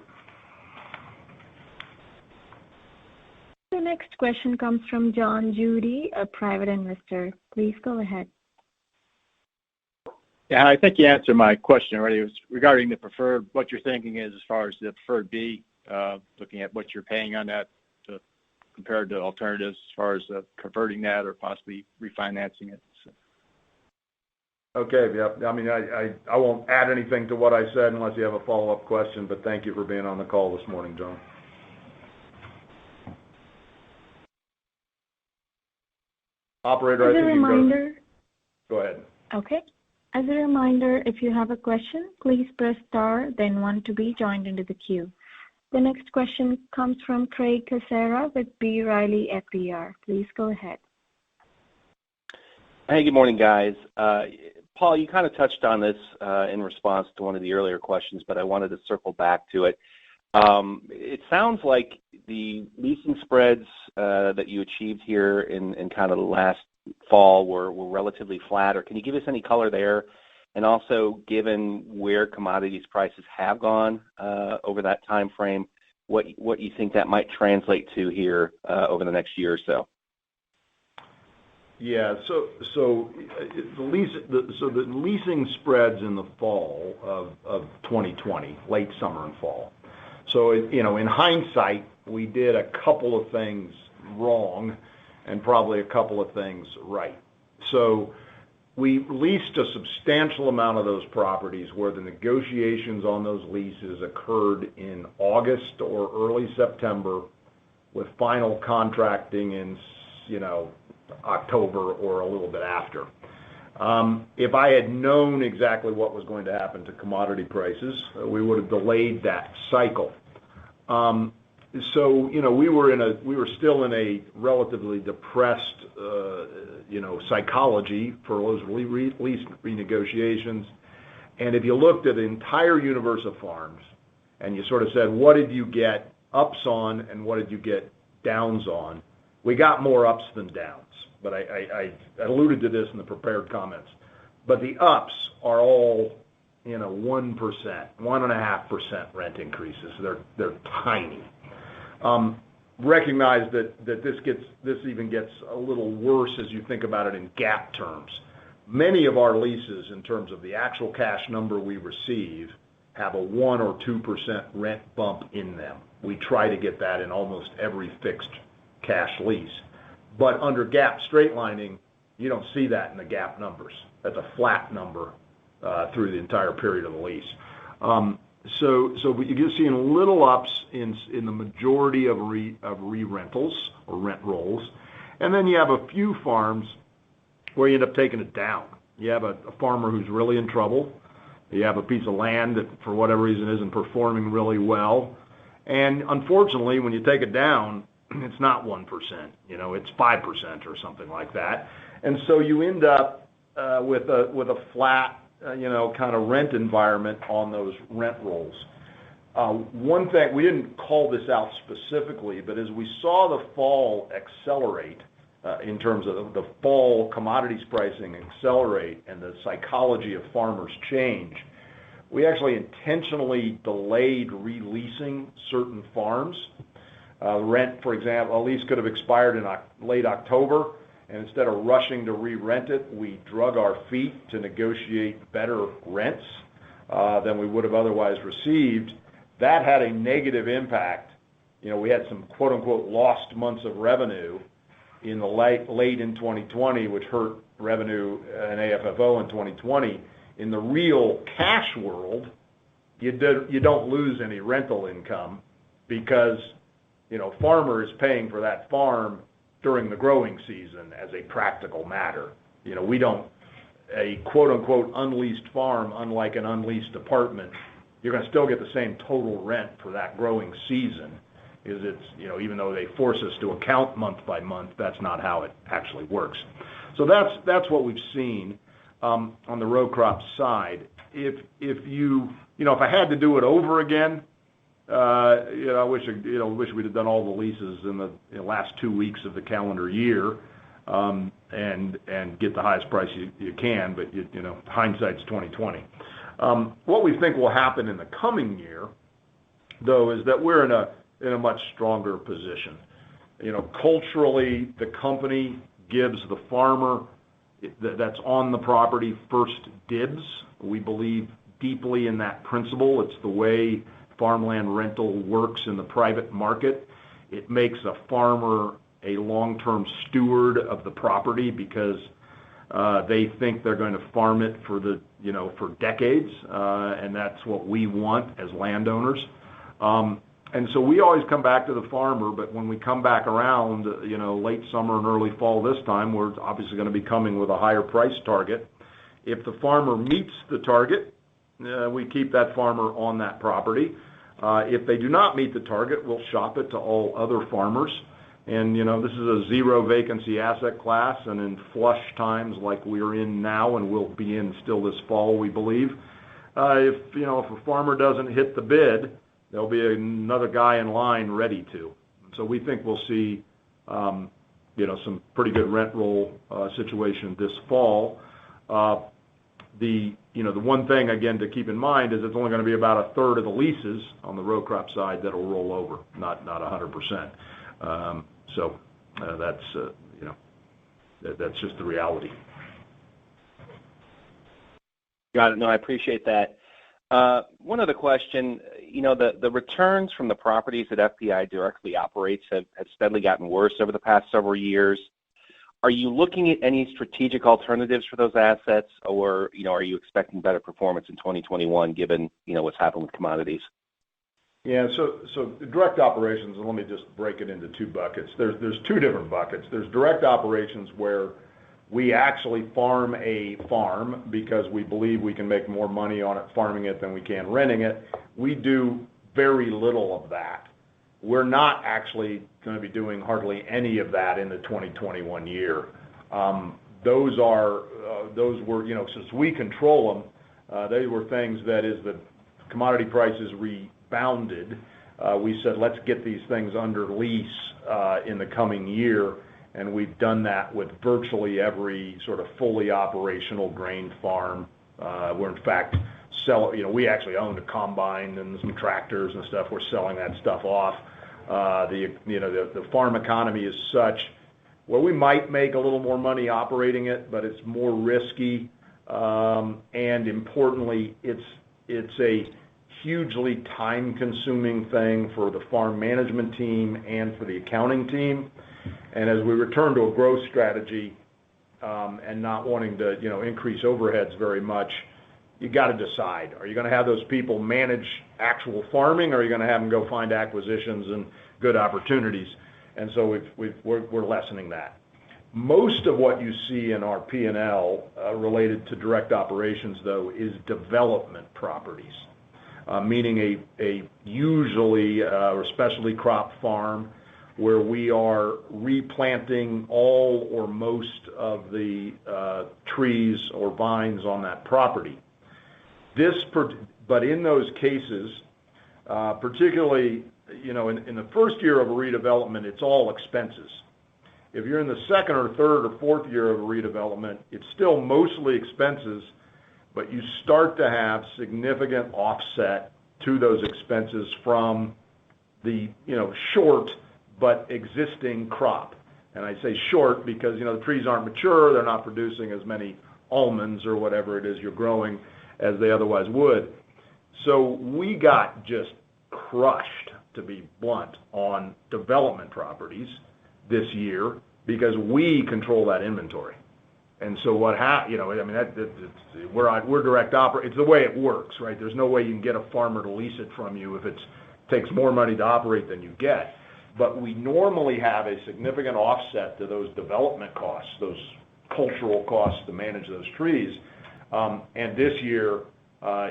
The next question comes from John Judy, a private investor. Please go ahead. Yeah, I think you answered my question already. It was regarding the preferred, what your thinking is as far as the preferred B, looking at what you're paying on that compared to alternatives as far as converting that or possibly refinancing it. So. Okay, yeah. I mean, I won't add anything to what I said unless you have a follow-up question, but thank you for being on the call this morning, John. Operator, I think you can go ahead. Okay. As a reminder, if you have a question, please press star, then 1 to be joined into the queue. The next question comes from Craig Cassera with B. Riley FPR. Please go ahead. Hey, good morning, guys. Paul, you kind of touched on this in response to one of the earlier questions, but I wanted to circle back to it. It sounds like the leasing spreads that you achieved here in kind of the last fall were relatively flat, or can you give us any color there? And also, given where commodities prices have gone over that time frame, what you think that might translate to here over the next year or so? Yeah, so the leasing spreads in the fall of 2020, late summer and fall. So in hindsight, we did a couple of things wrong and probably a couple of things right. So we leased a substantial amount of those properties where the negotiations on those leases occurred in August or early September, with final contracting in October or a little bit after. If I had known exactly what was going to happen to commodity prices, we would have delayed that cycle. So we were still in a relatively depressed psychology for those lease renegotiations. And if you looked at the entire universe of farms and you sort of said, what did you get ups on and what did you get downs on? We got more ups than downs. But I alluded to this in the prepared comments. But the ups are all 1%, 1.5% rent increases. They're tiny. Recognize that this even gets a little worse as you think about it in GAAP terms. Many of our leases, in terms of the actual cash number we receive, have a 1 or 2% rent bump in them. We try to get that in almost every fixed cash lease. But under GAAP straightlining, you don't see that in the GAAP numbers. That's a flat number through the entire period of the lease. So you're seeing little ups in the majority of re-rentals or rent rolls. And then you have a few farms where you end up taking it down. You have a farmer who's really in trouble. You have a piece of land that, for whatever reason, isn't performing really well. And unfortunately, when you take it down, it's not 1%. It's 5% or something like that. And so you end up with a flat, kind of rent environment on those rent rolls. One thing, we didn't call this out specifically, but as we saw the fall accelerate, in terms of the fall commodities pricing accelerate and the psychology of farmers change, we actually intentionally delayed releasing certain farms. Rent, for example, a lease could have expired in late October, and instead of rushing to re-rent it, we drug our feet to negotiate better rents than we would have otherwise received. That had a negative impact. We had some quote-unquote lost months of revenue in the late in 2020, which hurt revenue and AFFO in 2020. In the real cash world, you don't lose any rental income because farmer is paying for that farm during the growing season as a practical matter. A quote-unquote unleased farm, unlike an unleased apartment, you're going to still get the same total rent for that growing season. Even though they force us to account month by month, that's not how it actually works. So that's what we've seen on the row crop side. If I had to do it over again, I wish we'd have done all the leases in the last 2 weeks of the calendar year, and get the highest price you can. But hindsight's 20/20. What we think will happen in the coming year, though, is that we're in a much stronger position. culturally, the company gives the farmer that's on the property first dibs. We believe deeply in that principle. It's the way farmland rental works in the private market. It makes a farmer a long-term steward of the property because they think they're going to farm it for for decades, and that's what we want as landowners. And so we always come back to the farmer, but when we come back around, late summer and early fall this time, we're obviously going to be coming with a higher price target. If the farmer meets the target, we keep that farmer on that property. If they do not meet the target, we'll shop it to all other farmers. And, this is a zero vacancy asset class, and in flush times like we're in now and we'll be in still this fall, we believe, if a farmer doesn't hit the bid, there'll be another guy in line ready to. So we think we'll see, some pretty good rent roll situation this fall. The one thing, again, to keep in mind is it's only going to be about a third of the leases on the row crop side that'll roll over, not 100%. So that's just the reality. Got it. No, I appreciate that. One other question, the returns from the properties that FPI directly operates have steadily gotten worse over the past several years. Are you looking at any strategic alternatives for those assets, or, are you expecting better performance in 2021 given, what's happened with commodities? Yeah, so direct operations, and let me just break it into two buckets. There's two different buckets. There's direct operations where we actually farm a farm because we believe we can make more money on it farming it than we can renting it. We do very little of that. We're not actually going to be doing hardly any of that in the 2021 year. Those were, since we control them, they were things that as the commodity prices rebounded, we said, let's get these things under lease in the coming year. And we've done that with virtually every sort of fully operational grain farm. We're in fact we actually owned a combine and some tractors and stuff. We're selling that stuff off. The farm economy is such where we might make a little more money operating it, but it's more risky. And importantly, it's a hugely time-consuming thing for the farm management team and for the accounting team. And as we return to a growth strategy and not wanting to, increase overheads very much, you got to decide: are you going to have those people manage actual farming, or are you going to have them go find acquisitions and good opportunities? And so we're lessening that. Most of what you see in our P&L related to direct operations, though, is development properties, meaning a usually or specialty crop farm where we are replanting all or most of the trees or vines on that property. But in those cases, particularly, in the first year of a redevelopment, it's all expenses. If you're in the second or third or fourth year of a redevelopment, it's still mostly expenses, but you start to have significant offset to those expenses from the, short but existing crop. And I say short because, the trees aren't mature, they're not producing as many almonds or whatever it is you're growing as they otherwise would. So we got just crushed, to be blunt, on development properties this year because we control that inventory. And so we're direct operate. It's the way it works, right? There's no way you can get a farmer to lease it from you if it takes more money to operate than you get. But we normally have a significant offset to those development costs, those cultural costs to manage those trees. And this year,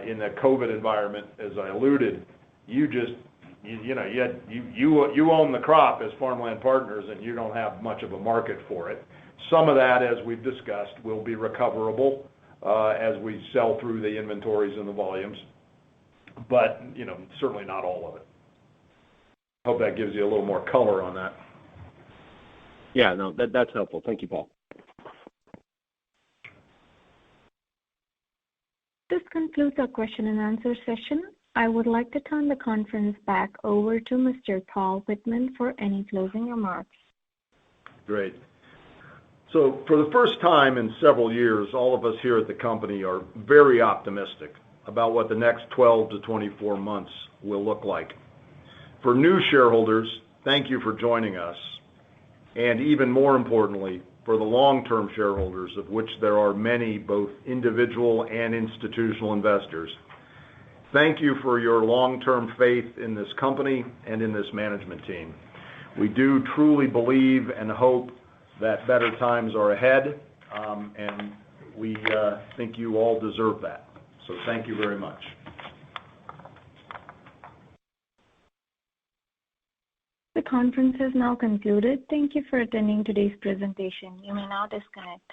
in the COVID environment, as I alluded, you own the crop as Farmland Partners, and you don't have much of a market for it. Some of that, as we've discussed, will be recoverable as we sell through the inventories and the volumes, but certainly not all of it. Hope that gives you a little more color on that. Yeah, no, that's helpful. Thank you, Paul. This concludes our question and answer session. I would like to turn the conference back over to Mr. Paul Pittman for any closing remarks. Great. So for the first time in several years, all of us here at the company are very optimistic about what the next 12 to 24 months will look like. For new shareholders, thank you for joining us. And even more importantly, for the long-term shareholders, of which there are many, both individual and institutional investors, thank you for your long-term faith in this company and in this management team. We do truly believe and hope that better times are ahead, and we think you all deserve that. So thank you very much. The conference has now concluded. Thank you for attending today's presentation. You may now disconnect.